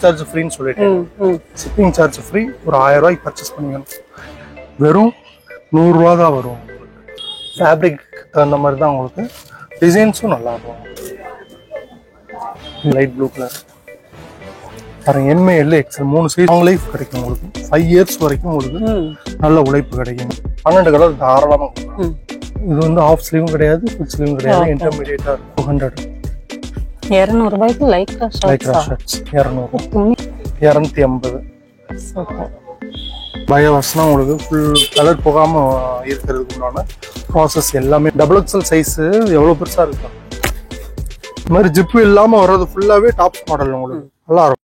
Charge ஃப்ரீன்னு சொல்லிட்டேன். Shipping charge free. ஒரு 1000 ரூபாய்க்கு பர்ச்சேஸ் பண்ணிக்கணும். வெறும் 100 ரூபா தான் வரும். ஃபேப்ரிக் தகுந்த மாதிரி தான் உங்களுக்கு. டிசைன்ஸும் நல்லா இருக்கும். லைட் ப்ளூ கலர் பாருங்க. ML XL 3 size long life கிடைக்கும் உங்களுக்கு. 5 இயர்ஸ் வரைக்கும் உங்களுக்கு நல்ல உழைப்பு கிடைக்கும். 12 கலர் தாராளமாக கொடுக்கலாம். இது வந்து ஆஃப் ஸ்லீவும் கிடையாது, ஃபுல் ஸ்லீவும் கிடையாது, இன்டர்மீடியட்டா இருக்கும். 200 200 ரூபாய்க்கு லைக்ரா ஷர்ட்ஸ் 200 250. பயோவாஷ்னா உங்களுக்கு ஃபுல் கலர் போகாம இருக்கிறதுக்கு உண்டான ப்ராசஸ் எல்லாமே. XXL சைஸ் எவ்வளவு பெருசா இருக்கும். இந்த மாதிரி ஜிப்பு இல்லாம வர்றது ஃபுல்லாவே டாப் மாடல் உங்களுக்கு நல்லா இருக்கும்.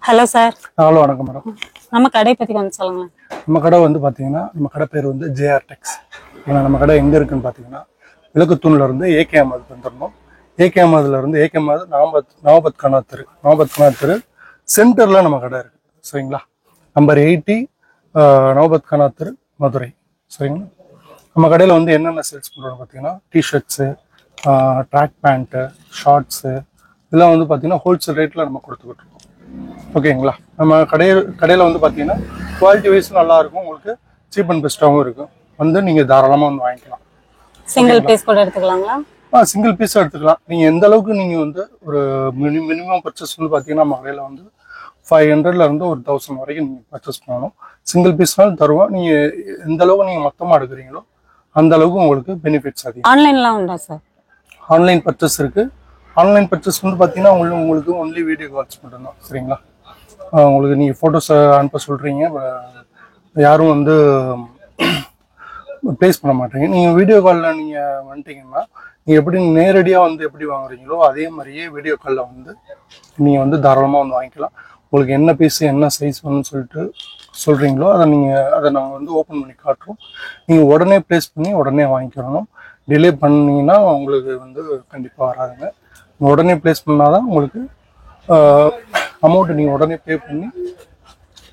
Hello sir. ஹலோ, வணக்கம் மேடம். நம்ம கடை பத்தி கொஞ்சம் சொல்லுங்க. நம்ம கடை வந்து பாத்தீங்கன்னா, நம்ம கடை பேர் வந்து JR Tex. ஏன்னா நம்ம கடை எங்க இருக்குன்னு பாத்தீங்கன்னா, விளக்குத்தூண்ல இருந்து AK அஹமது வந்துடணும். AK அஹமதுல இருந்து AK அஹமது நவாபத் கானா தெரு சென்டர்ல நம்ம கடை இருக்கு. சரிங்களா? நம்பர் 80 நவாபத் கானா தெரு, மதுரை. சரிங்களா? நம்ம கடையில வந்து என்னென்ன சேல்ஸ் பண்றோம்னு பாத்தீங்கன்னா, டிஷர்ட்ஸு, ட்ராக் பேண்ட்டு, ஷார்ட்ஸு இதெல்லாம் வந்து பாத்தீங்கன்னா ஹோல்சேல் ரேட்ல நம்ம கொடுத்துக்கிட்டு இருக்கோம். ஓகேங்களா? நம்ம கடையில வந்து பாத்தீங்கன்னா குவாலிட்டி வைஸ் நல்லா இருக்கும். உங்களுக்கு சீப் அண்ட் பெஸ்டாகவும் இருக்கும். வந்து நீங்க தாராளமா வந்து வாங்கிக்கலாம். சிங்கிள் பீஸ் கூட எடுத்துக்கலாங்களா? சிங்கிள் பீஸ் எடுத்துக்கலாம். நீங்க எந்த அளவுக்கு நீங்க வந்து ஒரு மினிமம் பர்ச்சேஸ் வந்து பாத்தீங்கன்னா நம்ம கடையில வந்து 500ல இருந்து ஒரு 1000 வரைக்கும் நீங்க பர்ச்சேஸ் பண்ணணும். சிங்கிள் பீஸ்னாலும் தருவோம். நீங்க எந்த அளவுக்கு நீங்க மொத்தமா எடுக்கிறீங்களோ அந்த அளவுக்கு உங்களுக்கு பெனிஃபிட்ஸ் அதிகம். ஆன்லைன்லாம் உண்டா சார்? ஆன்லைன் பர்ச்சேஸ் இருக்கு. ஆன்லைன் பர்ச்சேஸ் வந்து பாத்தீங்கன்னா உங்களுக்கு ஒன்லி வீடியோ கால்ஸ் மட்டும் தான். சரிங்களா? உங்களுக்கு நீங்க போட்டோஸ் அனுப்ப சொல்றீங்க, யாரும் வந்து பிளேஸ் பண்ண மாட்டீங்க. நீங்க வீடியோ காலில் நீங்க வந்துட்டீங்கன்னா நீங்க எப்படி நேரடியாக வந்து எப்படி வாங்குறீங்களோ அதே மாதிரியே வீடியோ காலில் வந்து நீங்க வந்து தாராளமாக வந்து வாங்கிக்கலாம். உங்களுக்கு என்ன பீஸ் என்ன சைஸ் வேணும்னு சொல்லிட்டு சொல்றீங்களோ அதை நாங்கள் வந்து ஓப்பன் பண்ணி காட்டுறோம். நீங்க உடனே பிளேஸ் பண்ணி உடனே வாங்கிக்கிறணும். டிலே பண்ணீங்கன்னா உங்களுக்கு வந்து கண்டிப்பாக வராதுங்க. உடனே பிளேஸ் பண்ணாதான் உங்களுக்கு அமௌண்ட் நீங்கள் உடனே பே பண்ணி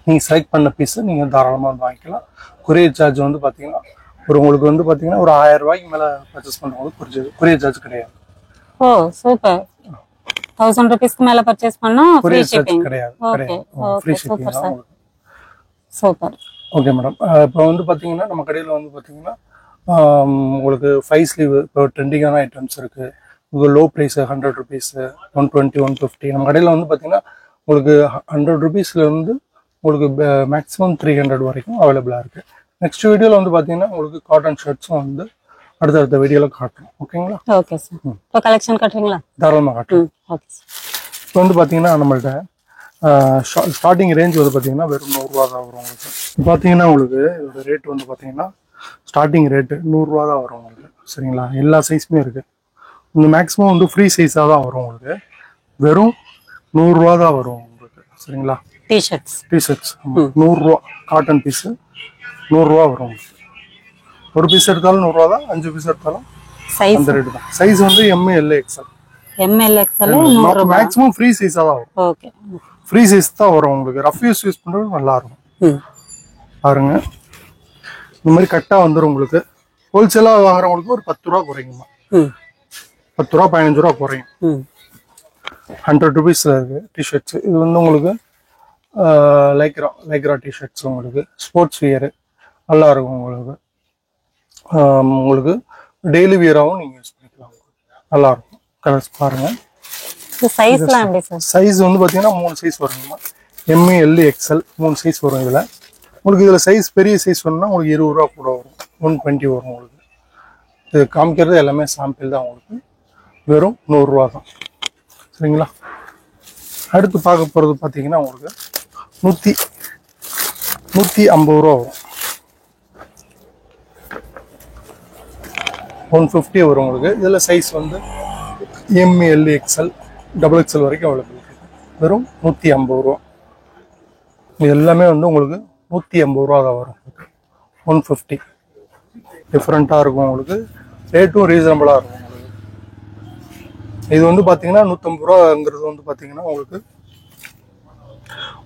நீங்கள் செலக்ட் பண்ண பீஸை நீங்கள் தாராளமாக வந்து வாங்கிக்கலாம். கொரியர் சார்ஜ் வந்து பார்த்தீங்கன்னா உங்களுக்கு வந்து பார்த்தீங்கன்னா ஒரு 1000 ரூபாய்க்கு மேலே பர்ச்சேஸ் பண்ணுறவங்களுக்கு கொரியர் சார்ஜ் கிடையாது. ஓ சூப்பர். 1000 ரூபீஸ்க்கு மேலே பர்ச்சேஸ் பண்ணா கொரியர் சார்ஜ் கிடையாது. ஃப்ரீ ஷிப்பிங் தான் உங்களுக்கு. சூப்பர். Okay madam. இப்போ வந்து பார்த்தீங்கன்னா நம்ம கடையில் வந்து பார்த்தீங்கன்னா உங்களுக்கு 5 ஸ்லீவ் இப்போ ட்ரெண்டிங்கான ஐட்டம்ஸ் இருக்குது. உங்களுக்கு லோ ப்ரைஸு 100 ருபீஸ், 120, 150. நம்ம கடையில் வந்து பார்த்தீங்கன்னா உங்களுக்கு 100 ருபீஸ்லேருந்து உங்களுக்கு மேக்ஸிமம் 300 வரைக்கும் அவைலபிளாக இருக்குது. நெக்ஸ்ட் வீடியோவில் வந்து பார்த்தீங்கன்னா உங்களுக்கு காட்டன் ஷர்ட்ஸும் வந்து அடுத்தடுத்த வீடியோவில் காட்டுறோம். ஓகேங்களா? Okay sir. இப்போ கலெக்ஷன் காட்டுறீங்களா? தாராளமாக காட்டுறோம். Okay sir. இப்போ வந்து பார்த்தீங்கன்னா நம்மள்ட்ட ஸ்டார்டிங் ரேஞ்ச் வந்து பார்த்தீங்கன்னா வெறும் 100 ரூபா தான் வரும். உங்களுக்கு பார்த்தீங்கன்னா உங்களுக்கு இதோட ரேட் வந்து பார்த்தீங்கன்னா ஸ்டார்டிங் ரேட்டு 100 ரூபா தான் வரும் உங்களுக்கு. சரிங்களா? எல்லா சைஸுமே இருக்குது. இந்த மேக்ஸிமம் வந்து ஃப்ரீ சைஸாக தான் வரும் உங்களுக்கு. வெறும் 100 ரூபா தான் வரும் உங்களுக்கு. சரிங்களா? டிஷர்ட்ஸ் 100 ரூபா. காட்டன் பீஸு 100 ரூபா வரும். ஒரு பீஸ் எடுத்தாலும் 100 ரூபா தான், 5 பீஸ் எடுத்தாலும் அந்த ரேட்டு தான். சைஸ் வந்து ML XL மேக்ஸிமம் ஃப்ரீ சைஸாக தான் வரும். ஓகே, ஃப்ரீ சைஸ் தான் வரும் உங்களுக்கு. ரஃப் யூஸ் பண்ணுறது நல்லா இருக்கும். பாருங்க, இந்த மாதிரி கட்டாக வந்துடும் உங்களுக்கு. ஹோல்சேலாக வாங்குறவங்களுக்கு ஒரு 10 ரூபா குறைக்குமா. 10 ரூபா 15 ரூபா குறையும். 100 ருபீஸ்ல இருக்கு டிஷர்ட்ஸ். இது வந்து உங்களுக்கு லைக்ரா டிஷர்ட்ஸ் உங்களுக்கு ஸ்போர்ட்ஸ் வியரு நல்லா இருக்கும் உங்களுக்கு. உங்களுக்கு டெய்லி வியராகவும் நீங்கள் யூஸ் பண்ணிக்கலாம். நல்லா இருக்கும். கலர்ஸ் பாருங்க. சைஸ் வந்து பார்த்தீங்கன்னா 3 சைஸ் வருங்கம்மா. ML XL 3 சைஸ் வரும். இதில் உங்களுக்கு இதில் சைஸ் பெரிய சைஸ் வேணும்னா உங்களுக்கு 20 ரூபா கூட வரும். 120 வரும் உங்களுக்கு. இது காமிக்கிறது எல்லாமே சாம்பிள் தான் உங்களுக்கு. வெறும் 100 ரூபா தான். சரிங்களா? அடுத்து பார்க்க போகிறது பார்த்தீங்கன்னா உங்களுக்கு 150 ரூபா வரும். 150 வரும் உங்களுக்கு. இதில் சைஸ் வந்து ML XL XXL வரைக்கும் அவைலபிள் இருக்குது. வெறும் 150 ரூபா. இது எல்லாமே வந்து உங்களுக்கு 150 ரூபா தான் வரும். 150 டிஃப்ரெண்ட்டாக இருக்கும் உங்களுக்கு. ரேட்டும் ரீசனபிளாக இருக்கும். இது வந்து பார்த்தீங்கன்னா 150 ரூபாங்கிறது வந்து பார்த்தீங்கன்னா உங்களுக்கு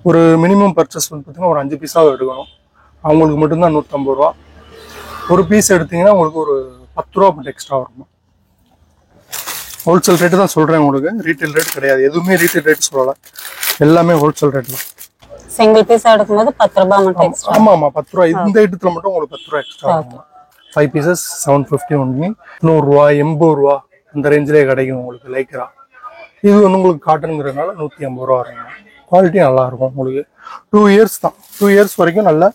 ஒரு மினிமம் பர்ச்சேஸ் வந்து பார்த்தீங்கன்னா ஒரு 5 பீஸாக எடுக்கணும். அவங்களுக்கு மட்டும்தான் 150 ரூபா. ஒரு பீஸ் எடுத்தீங்கன்னா உங்களுக்கு ஒரு 10 ரூபா மட்டும் எக்ஸ்ட்ரா வரும். ஹோல்சேல் ரேட்டு தான் சொல்கிறேன் உங்களுக்கு, ரீட்டைல் ரேட் கிடையாது. எதுவுமே ரீட்டைல் ரேட் சொல்லலை, எல்லாமே ஹோல்சேல் ரேட் தான். சிங்கிள் பீஸ் எடுக்கும்போது 10 ரூபாய் மட்டும் எக்ஸ்ட்ரா. ஆமாம் 10 ரூபா. இந்த ஐட்டத்தில் மட்டும் உங்களுக்கு 10 ரூபா எக்ஸ்ட்ரா ஆகும். 5 பீசஸ் 750 ஒன்று, 100 ரூபா 80 ரூபா அந்த ரேஞ்சிலே கிடைக்கும் உங்களுக்கு லைக்ரா. இது வந்து உங்களுக்கு காட்டனுங்கிறதுனால 150 ரூபா வருங்க. குவாலிட்டி நல்லா இருக்கும் உங்களுக்கு. 2 இயர்ஸ் தான், 2 இயர்ஸ் வரைக்கும் நல்ல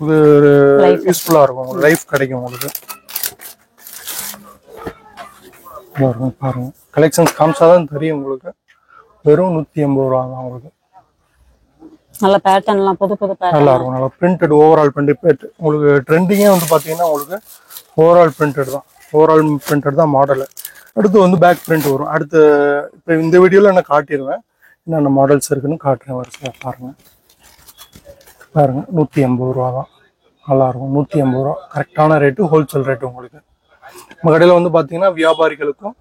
ஒரு யூஸ்ஃபுல்லாக இருக்கும் உங்களுக்கு, லைஃப் கிடைக்கும் உங்களுக்கு. பாருங்க கலெக்ஷன்ஸ் காமிச்சாதான் தெரியும் உங்களுக்கு. வெறும் 180 ரூபா தான் உங்களுக்கு. நல்ல பேட்டர்ன்லாம் புது புது பேட்டர்ன் நல்லா இருக்கும். நல்லா பிரிண்டட், ஓவரால் பிரிண்டட் உங்களுக்கு. ட்ரெண்டிங்கே வந்து பார்த்தீங்கன்னா உங்களுக்கு ஓவரால் பிரிண்டட் தான், ஓவரால் பிரிண்டட் தான் மாடலு. அடுத்து வந்து பேக் பிரிண்ட் வரும். அடுத்து இப்போ இந்த வீடியோவில் நான் காட்டிடுவேன், என்னென்ன மாடல்ஸ் இருக்குன்னு காட்டுறேன் வரிசையாக. பாருங்க பாருங்க 180 ரூபா தான். நல்லாயிருக்கும். 180 ரூபா கரெக்டான ரேட்டு, ஹோல்சேல் ரேட்டு உங்களுக்கு. நம்ம கடையில் வந்து பார்த்தீங்கன்னா வியாபாரிகளுக்கும்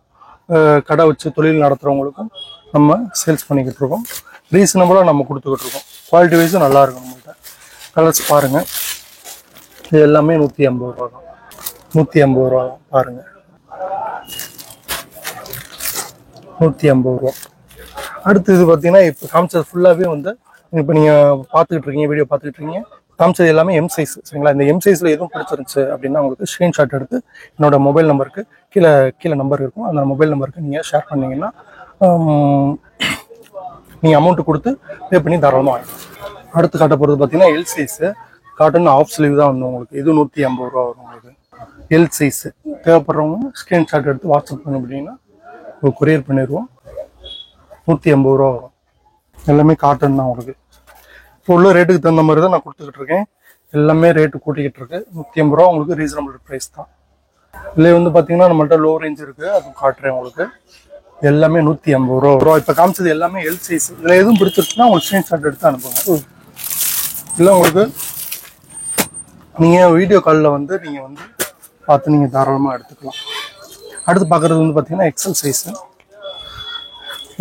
கடை வச்சு தொழில் நடத்துகிறவங்களுக்கும் நம்ம சேல்ஸ் பண்ணிக்கிட்டு இருக்கோம். ரீசனபிளாக நம்ம கொடுத்துக்கிட்டு இருக்கோம். குவாலிட்டி வைஸும் நல்லா இருக்கும் நம்மள்கிட்ட. கலர்ஸ் பாருங்கள், இது எல்லாமே 180 ரூபா தான். 180 ரூபா தான் பாருங்கள், 180 ரூபா. அடுத்து இது பார்த்தீங்கன்னா இப்போ காமிச்சது ஃபுல்லாகவே வந்து இப்போ நீங்கள் பார்த்துக்கிட்டு இருக்கீங்க, வீடியோ பார்த்துக்கிட்டு இருக்கீங்க. காமிச்சது எல்லாமே எம் சைஸ் சரிங்களா. இந்த எம் சைஸில் எதுவும் பிடிச்சிருந்துச்சு அப்படின்னா உங்களுக்கு ஸ்க்ரீன்ஷாட் எடுத்து என்னோட மொபைல் நம்பருக்கு கீழே நம்பர் இருக்கும், அந்த மொபைல் நம்பருக்கு நீங்கள் ஷேர் பண்ணிங்கன்னா நீங்கள் அமௌண்ட்டு கொடுத்து பே பண்ணி தாராளமாக வாங்கிக்கலாம். அடுத்து காட்ட போகிறது பார்த்தீங்கன்னா L size cotton of sleeve தான் வந்து உங்களுக்கு. இது 180 ரூபா வரும் உங்களுக்கு. எல் சைஸு தேவைப்படுறவங்க ஸ்க்ரீன்ஷாட் எடுத்து வாட்ஸ்அப் பண்ண அப்படின்னா உங்களுக்கு கொரியர் பண்ணிடுவோம். 180 ரூபா வரும். எல்லாமே காட்டன் தான் உங்களுக்கு. இப்போ உள்ள ரேட்டுக்கு தகுந்த மாதிரி தான் நான் கொடுத்துக்கிட்டு இருக்கேன். எல்லாமே ரேட்டு கூட்டிக்கிட்டு இருக்கு. 180 ரூபா உங்களுக்கு ரீசனபிள் ப்ரைஸ் தான். இதில் வந்து பார்த்தீங்கன்னா நம்மள்ட்ட லோ ரேஞ்ச் இருக்குது, அதுவும் காட்டுறேன் உங்களுக்கு. எல்லாமே 180 ரூபா. இப்போ காமிச்சது எல்லாமே எல் சைஸ். இதில் எதுவும் பிடிச்சிருச்சுன்னா உங்களுக்கு ஸ்க்ரீன்ஷாட் எடுத்து அனுப்புங்க. இல்லை உங்களுக்கு நீங்கள் வீடியோ காலில் வந்து நீங்கள் வந்து பார்த்து நீங்கள் தாராளமாக எடுத்துக்கலாம். அடுத்து பார்க்குறது வந்து பார்த்தீங்கன்னா எக்ஸல் சைஸு.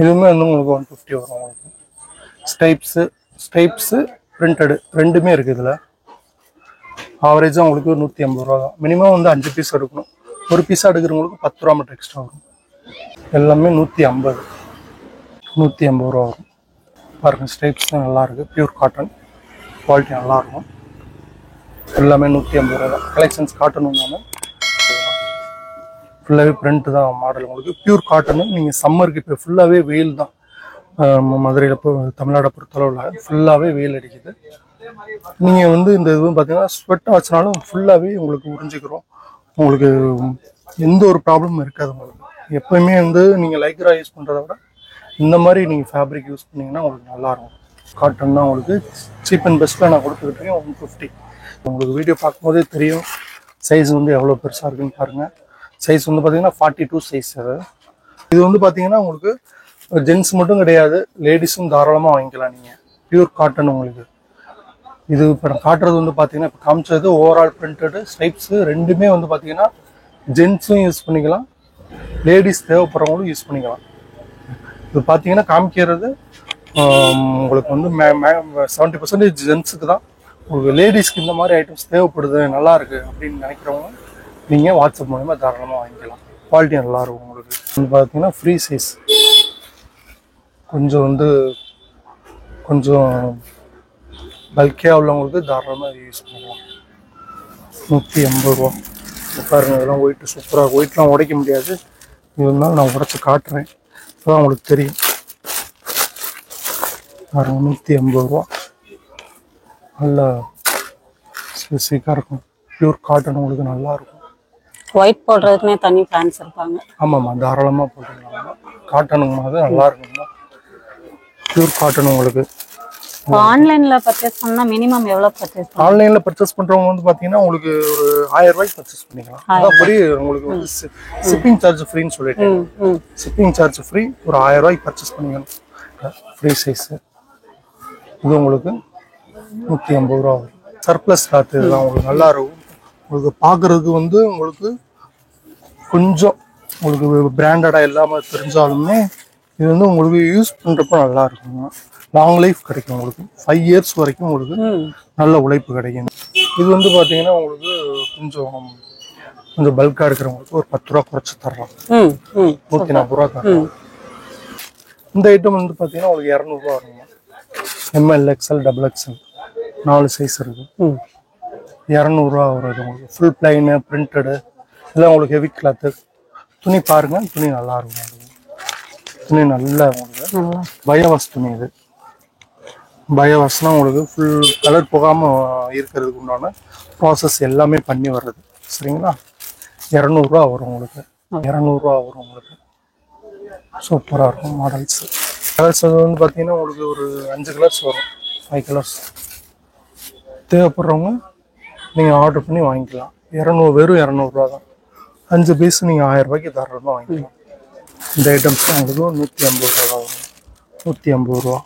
இதுவுமே வந்து உங்களுக்கு 150 வரும் உங்களுக்கு. ஸ்டைப்ஸு பிரிண்டடு ரெண்டுமே இருக்குது இதில். ஆவரேஜாக உங்களுக்கு 180 ரூபா தான். மினிமம் வந்து 5 பீஸ் எடுக்கணும். ஒரு பீஸாக எடுக்கிறவங்களுக்கு 10 ரூபா மட்டும் எக்ஸ்ட்ரா வரும். எல்லாமே 150 ரூபா வரும். பாருங்கள் ஸ்டைப்ஸ் நல்லாயிருக்கு, பியூர் காட்டன், குவாலிட்டி நல்லாயிருக்கும். எல்லாமே 150 ரூபா தான். கலெக்ஷன்ஸ் காட்டணும்னாலும் ஃபுல்லாகவே பிரிண்ட் தான் மாடல் உங்களுக்கு. Pure cotton. நீங்கள் சம்மருக்கு இப்போ ஃபுல்லாகவே வெயில் தான். மதுரையில் இப்போ தமிழ்நாடை பொறுத்தளவில் ஃபுல்லாகவே வெயில் அடிக்குது. நீங்கள் வந்து இந்த இதுவும் பார்த்தீங்கன்னா ஸ்வெட் ஆச்சுனாலும் ஃபுல்லாகவே உங்களுக்கு உறிஞ்சிக்கிறோம். உங்களுக்கு எந்த ஒரு ப்ராப்ளமும் இருக்காது உங்களுக்கு. எப்போயுமே வந்து நீங்கள் லைக்ரா யூஸ் பண்ணுறத விட இந்த மாதிரி நீங்கள் ஃபேப்ரிக் யூஸ் பண்ணிங்கன்னா உங்களுக்கு நல்லாயிருக்கும். காட்டன் தான் உங்களுக்கு சீப் அண்ட் பெஸ்ட்டில் நான் கொடுத்துக்கிட்டு இருக்கேன். 150. உங்களுக்கு வீடியோ பார்க்கும்போதே தெரியும் சைஸ் வந்து எவ்வளோ பெருசாக இருக்குன்னு பாருங்கள். சைஸ் வந்து பார்த்தீங்கன்னா 42 சைஸ். இது வந்து பார்த்தீங்கன்னா உங்களுக்கு ஜென்ஸ் மட்டும் கிடையாது, லேடிஸும் தாராளமாக வாங்கிக்கலாம் நீங்கள். பியூர் காட்டன் உங்களுக்கு. இது இப்போ நான் காட்டுறது வந்து பார்த்தீங்கன்னா இப்போ காமிச்சது ஓவரால் பிரிண்டடு ஸ்டைப்ஸு ரெண்டுமே வந்து பார்த்தீங்கன்னா ஜென்ஸும் யூஸ் பண்ணிக்கலாம், லேடிஸ் தேவைப்படுறவங்களும் யூஸ் பண்ணிக்கலாம். இது பார்த்தீங்கன்னா காமிக்கிறது உங்களுக்கு வந்து 70% ஜென்ஸுக்கு தான். உங்களுக்கு லேடிஸ்க்கு இந்த மாதிரி ஐட்டம்ஸ் தேவைப்படுது, நல்லா இருக்குது அப்படின்னு நினைக்கிறவங்க நீங்கள் வாட்ஸ்அப் மூலமாக தாராளமாக வாங்கிக்கலாம். குவாலிட்டி நல்லாயிருக்கும் உங்களுக்கு. இது பார்த்தீங்கன்னா ஃப்ரீ சைஸ், கொஞ்சம் பல்கியாக உள்ளவங்களுக்கு தாராளமாக யூஸ் பண்ணலாம். 180 ரூபா. பாருங்கள் இதெல்லாம் ஒயிட்டு சூப்பராக. ஒயிட்லாம் உடைக்க முடியாது, இருந்தாலும் நான் உடைச்சி காட்டுறேன், அப்போதான் உங்களுக்கு தெரியும். பாருங்கள் 180 ரூபா. நல்ல ஸ்பெசிஃபிக்காக இருக்கும். பியூர் காட்டன் உங்களுக்கு நல்லாயிருக்கும். ஒயிட் போடுறதுக்குனே தனி ஃபேன்ஸ் இருப்பாங்க. ஆமாம்மா தாராளமாக போட்டுக்கலாம். காட்டனுங்க மாதிரி நல்லா இருக்குங்களா. பியூர் காட்டன் உங்களுக்கு. ஆன்லைன்ல பர்ச்சேஸ் பண்ணா மினிமம் எவ்வளவு பர்ச்சேஸ் பண்ணலாம்? ஆன்லைன்ல பர்ச்சேஸ் பண்றவங்க வந்து பாத்தீங்கன்னா உங்களுக்கு ஒரு 1000 ரூபாய்க்கு பர்ச்சேஸ் பண்ணிக்கலாம். அதான் ஃப்ரீ உங்களுக்கு வந்து ஷிப்பிங் சார்ஜ் ஃப்ரீன்னு சொல்லிட்டு. Shipping charge free. ஒரு 1000 ரூபாய்க்கு பர்ச்சேஸ் பண்ணிக்கணும். Free size. இது உங்களுக்கு 180 ரூபா வரும். சர்ப்ளஸ் கிளாத் இதெல்லாம் உங்களுக்கு நல்லா இருக்கும். உங்களுக்கு பார்க்கறதுக்கு வந்து உங்களுக்கு கொஞ்சம் உங்களுக்கு பிராண்டடாக இல்லாமல் தெரிஞ்சாலுமே இது வந்து உங்களுக்கு யூஸ் பண்ணுறப்ப நல்லா இருக்குங்க. லாங் லைஃப் கிடைக்கும் உங்களுக்கு. 5 இயர்ஸ் வரைக்கும் உங்களுக்கு நல்ல உழைப்பு கிடைக்கும். இது வந்து பார்த்தீங்கன்னா உங்களுக்கு கொஞ்சம் கொஞ்சம் பல்கா இருக்கிறவங்களுக்கு ஒரு 10 ரூபா குறைச்சு தரலாம். ம் ம் 140 ரூபா தரலாம். இந்த ஐட்டம் வந்து பாத்தீங்கன்னா உங்களுக்கு 200 ரூபா வருங்க. M L XL double XL 4 size இருக்கு. ம் 200 ரூபா வருது உங்களுக்கு. ஃபுல் பிளைனு பிரிண்டடு இல்லை உங்களுக்கு ஹெவி கிளாத்து. துணி பாருங்க, துணி நல்லா இருக்கும். துணி நல்லா உங்களுக்கு நல்லா பயோவாஷ் துணி இது. பயோவாஷ்னா உங்களுக்கு ஃபுல் கலர் போகாம இருக்கிறதுக்கு உண்டான ப்ராசஸ் எல்லாமே பண்ணி வர்றது. சரிங்களா? 200 ரூபா வரும் உங்களுக்கு. 200 ரூபா வரும் உங்களுக்கு. சூப்பராக இருக்கும் மாடல்ஸ். கலர்ஸ் வந்து பார்த்தீங்கன்னா உங்களுக்கு ஒரு 5 கலர்ஸ் வரும், 5 கலர்ஸ். தேவைப்படுறவங்க நீங்கள் ஆர்டர் பண்ணி வாங்கிக்கலாம். வெறும் 200 ரூபா தான். 5 பீஸ் நீங்கள் 1000 ரூபாய்க்கு தாராளமாக வாங்கிக்கலாம். இந்த ஐட்டம்ஸ் உங்களுக்கு 150 ரூபா தான் வரும். 150 ரூபா,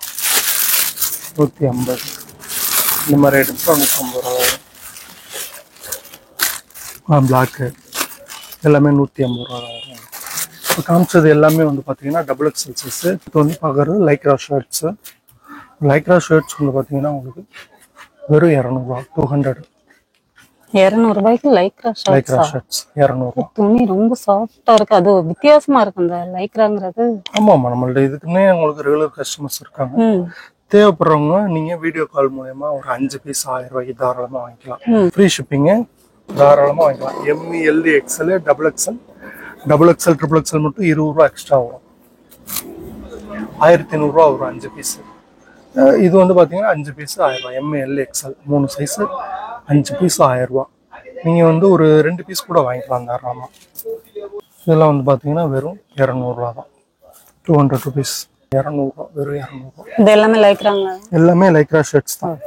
150. இந்த மாதிரி ஐட்டம்ஸ் 150 ரூபா வரும். பிளாக்கு எல்லாமே 150 ரூபா தான் வரும். இப்போ காமிச்சது எல்லாமே வந்து பார்த்தீங்கன்னா டபுள் எக்ஸ்எல் சைஸு. இப்போ வந்து பார்க்குறது லைக்ரா ஷர்ட்ஸு. லைக்ரா ஷர்ட்ஸ் வந்து பார்த்தீங்கன்னா உங்களுக்கு வெறும் 200 ரூபா, 200. 200 ரூபாய்க்கு லைக்ரா லைக்ரா ஷர்ட்ஸ். ஷர்ட்ஸ் 200 ரூபா. துணி ரொம்ப சாஃப்டா இருக்கு. அது வித்தியாசமா இருக்கு இந்த லைக்ராங்கிறது. ஆமாம்மா, நம்மள்ட்ட இதுக்குன்னே உங்களுக்கு ரெகுலர் கஸ்டமர்ஸ் இருக்காங்க. ம் தேவைப்படுறவங்க நீங்க வீடியோ கால் மூலமா ஒரு 5 பீஸ் 1000 ரூபாய்க்கு தாராளமா வாங்கிக்கலாம். ஃப்ரீ ஷிப்பிங்கு, தாராளமா வாங்கிக்கலாம். எம்இ எல்இ XL double XL, double XL triple XL மட்டும் 20 ரூபா எக்ஸ்ட்ரா வரும். 1500 ரூபா வரும் 5 பீஸ். இது வந்து பாத்தீங்கன்னா 5 பீஸ் 1000 ரூபாய். எம்இ எல்இ எக்ஸ்எல் 3 சைஸ், 5 பீஸ் 1000 ரூபா. நீங்க வந்து ஒரு 2 பீஸ் கூட வாங்கிக்கலாம் தாராளமா. இதெல்லாம் வந்து பாத்தீங்கன்னா வெறும் 200 ரூபா தான். 200 ருபீஸ். 200 ரூபா, வெறும் 200 ரூபா. இது எல்லாமே லைக்ராங்க. எல்லாமே லைக்ரா ஷர்ட்ஸ் தான்.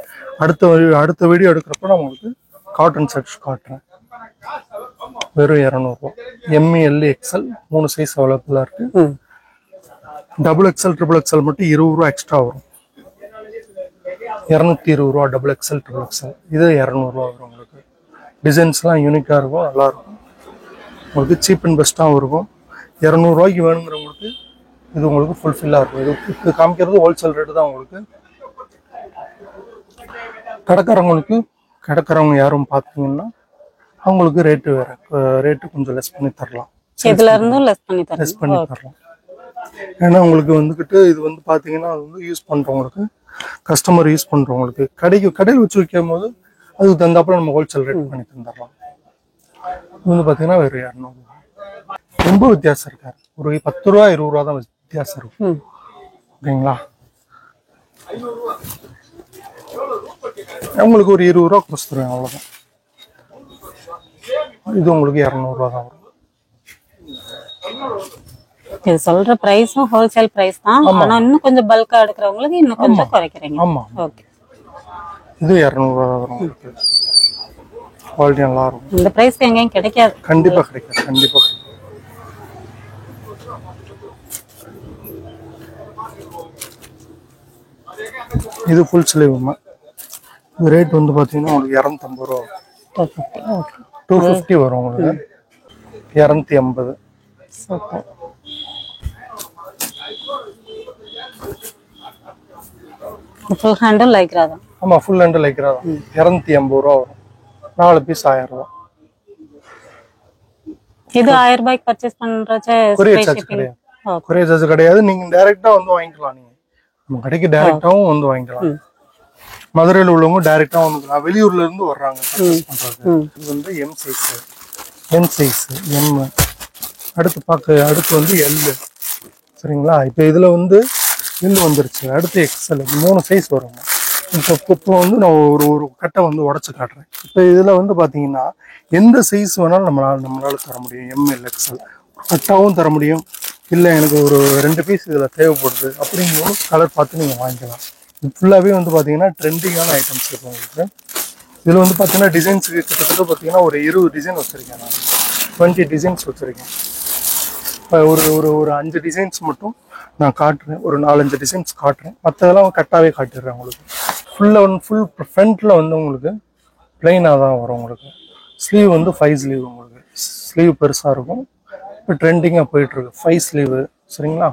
அடுத்த வீடியோ எடுக்கிறப்ப நான் உங்களுக்கு காட்டன் ஷர்ட்ஸ் காட்டுறேன். வெறும் 200 ரூபா. எம்இ எல்இ எக்ஸ்எல் 3 சைஸ் அவைலபிளா இருக்கு. ம் டபுள் எக்ஸ்எல் ட்ரிபிள் எக்ஸ்எல் மட்டும் 20 ரூபா எக்ஸ்ட்ரா வரும். 220 ரூபா டபுள் எக்ஸ்எல் ட்ரிபிள் எக்ஸ்எல். இது 200 ரூபா வரும் உங்களுக்கு. டிசைன்ஸ்லாம் யூனிக்காக இருக்கும், நல்லா இருக்கும். உங்களுக்கு சீப் அண்ட் பெஸ்ட்டாகவும் இருக்கும். 200 ரூபாய்க்கு வேணுங்கிறவங்களுக்கு இது உங்களுக்கு ஃபுல்ஃபில்லாக இருக்கும். இது காமிக்கிறது ஹோல்சேல் ரேட்டு தான் உங்களுக்கு. கடைக்காரவங்க யாரும் பார்த்தீங்கன்னா அவங்களுக்கு ரேட்டு வேற, ரேட்டு கொஞ்சம் லெஸ் பண்ணி தரலாம். இதுல இருந்தும் லெஸ் பண்ணி தரலாம். ஏன்னா உங்களுக்கு வந்துக்கிட்டு இது வந்து பார்த்தீங்கன்னா அது வந்து யூஸ் பண்ணுறவங்களுக்கு, கஸ்டமர் யூஸ் பண்ணுறவங்களுக்கு கடையில் வச்சு வைக்கும் போது அதுக்கு தந்தாப்புல நம்ம ஹோல்சேல் ரேட் பண்ணி தந்துடலாம். இது வந்து பார்த்தீங்கன்னா வெறும் 200 ரூபா. ரொம்ப வித்தியாசம் இருக்காது. ஒரு 10 ரூபா 20 ரூபா தான் வித்தியாசம் இருக்கும். ஓகேங்களா? உங்களுக்கு ஒரு 20 ரூபா குறைச்சு தருவேன், அவ்வளோதான். இது உங்களுக்கு 200 ரூபா தான் வரும். இது சொல்ற பிரைஸும் ஹோல்சேல் பிரைஸ் தான். ஆனா இன்னும் கொஞ்சம் பல்கா எடுக்கிறவங்களுக்கு இன்னும் கொஞ்சம் குறைக்கிறீங்க. ஆமா, ஓகே. இது 200 ரூபா தான் வரும். குவாலிட்டி நல்லா இருக்கும். இந்த பிரைஸ்க்கு எங்கேயும் கிடைக்காது. கண்டிப்பா கிடைக்காது, கண்டிப்பா கிடைக்கும். இது ஃபுல் ஸ்லீவ்மா. இது ரேட் வந்து பாத்தீங்கன்னா உங்களுக்கு 250 ரூபா. 250 வரும் உங்களுக்கு. 280. சூப்பர். ஃபுல் ஹேண்டில் லைக்ரா தான். ஆமா, ஃபுல் ஹேண்டில் லைக்ரா தான். 280 ரூபா வரும். 4 பீஸ் 1000 ரூபா. இது 1000 ரூபாய்க்கு பர்ச்சேஸ் பண்றச்ச கொரியர் சார்ஜ் கிடையாது. கொரியர் சார்ஜ் கிடையாது. நீங்க டைரக்டா வந்து வாங்கிக்கலாம். நீங்க நம்ம கடைக்கு டைரக்டாவும் வந்து வாங்கிக்கலாம். மதுரையில் உள்ளவங்க டைரக்டா வந்து வெளியூர்ல இருந்து வர்றாங்க பர்ச்சேஸ் பண்றது. இது வந்து எம் சைஸ், எம். அடுத்து வந்து எல். சரிங்களா? இப்போ இதுல வந்து எல் வந்துருச்சு. அடுத்து எக்ஸ்எல். 3 சைஸ் வரும். இப்போ வந்து நான் ஒரு கட்டை வந்து உடச்சு காட்டுறேன். இப்போ இதுல வந்து பாத்தீங்கன்னா எந்த சைஸ் வேணாலும் நம்மளால தர முடியும். எம்எல் எக்ஸ்எல் கட்டாவும் தர முடியும். இல்லை எனக்கு ஒரு 2 பீஸ் இதுல தேவைப்படுது அப்படிங்கிற கலர் பார்த்து நீங்க வாங்கிக்கலாம். இது ஃபுல்லாவே வந்து பாத்தீங்கன்னா ட்ரெண்டிங்கான ஐட்டம்ஸ் இருக்கும் உங்களுக்கு. இதுல வந்து பாத்தீங்கன்னா டிசைன்ஸுக்கு கிட்டத்தட்ட பாத்தீங்கன்னா ஒரு 20 டிசைன் வச்சிருக்கேன். நான் 20 டிசைன்ஸ் வச்சிருக்கேன். ஒரு 5 டிசைன்ஸ் மட்டும் நான் காட்டுறேன். ஒரு 4-5 டிசைன்ஸ் காட்டுறேன். மற்றதெல்லாம் கட்டாவே காட்டிடுறேன் உங்களுக்கு. ஃபுல் ஃப்ரண்ட்ல வந்து உங்களுக்கு பிளைனாக தான் வரும் உங்களுக்கு. ஸ்லீவ் வந்து 5 ஸ்லீவ் உங்களுக்கு. ஸ்லீவ் பெருசாக இருக்கும். இப்போ ட்ரெண்டிங்காக போயிட்டு இருக்கு 5 ஸ்லீவ். சரிங்களா?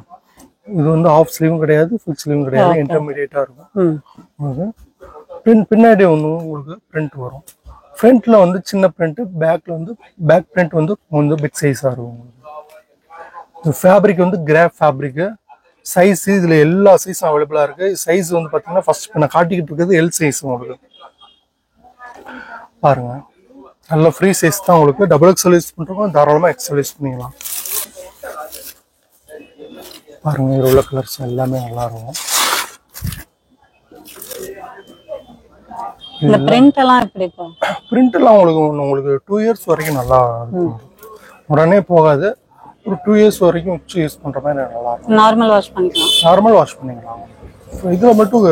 இது வந்து ஆஃப் ஸ்லீவும் கிடையாது, ஃபுல் ஸ்லீவும் கிடையாது, இன்டர்மீடியேட்டாக இருக்கும் உங்களுக்கு. பின்னாடி வந்து உங்களுக்கு பிரிண்ட் வரும். ஃப்ரண்ட்ல வந்து சின்ன பிரிண்ட், பேக்ல வந்து பேக் பிரிண்ட் வந்து பிக் சைஸா இருக்கும். இந்த ஃபேப்ரிக் வந்து கிராப் ஃபேப்ரிக். சைஸ் இதுல எல்லா சைஸும் அவைலபிளா இருக்கு. சைஸ் வந்து பாத்தீங்கன்னா ஃபர்ஸ்ட் நான் காட்டிக்கிட்டு இருக்கிறது எல் சைஸ் உங்களுக்கு பாருங்க. நல்ல ஃப்ரீ சைஸ் தான் உங்களுக்கு. டபுள் எக்ஸ்எல் யூஸ் பண்றோம், தாராளமா எக்ஸ்எல் யூஸ் பண்ணிக்கலாம். பாருங்க இதுல உள்ள கலர்ஸ் எல்லாமே நல்லா இருக்கும். இந்த பிரிண்ட் எல்லாம் எப்படி இருக்கும்? பிரிண்ட் எல்லாம் உங்களுக்கு 2 இயர்ஸ் வரைக்கும் நல்லா இருக்கும். உடனே போகாது. ஒரு 2 இயர்ஸ் வரைக்கும் வச்சு யூஸ் பண்ற மாதிரி நல்லா இருக்கும். நார்மல் வாஷ் பண்ணிக்கலாம். நார்மல் வாஷ் பண்ணிக்கலாம். இதுல மட்டும்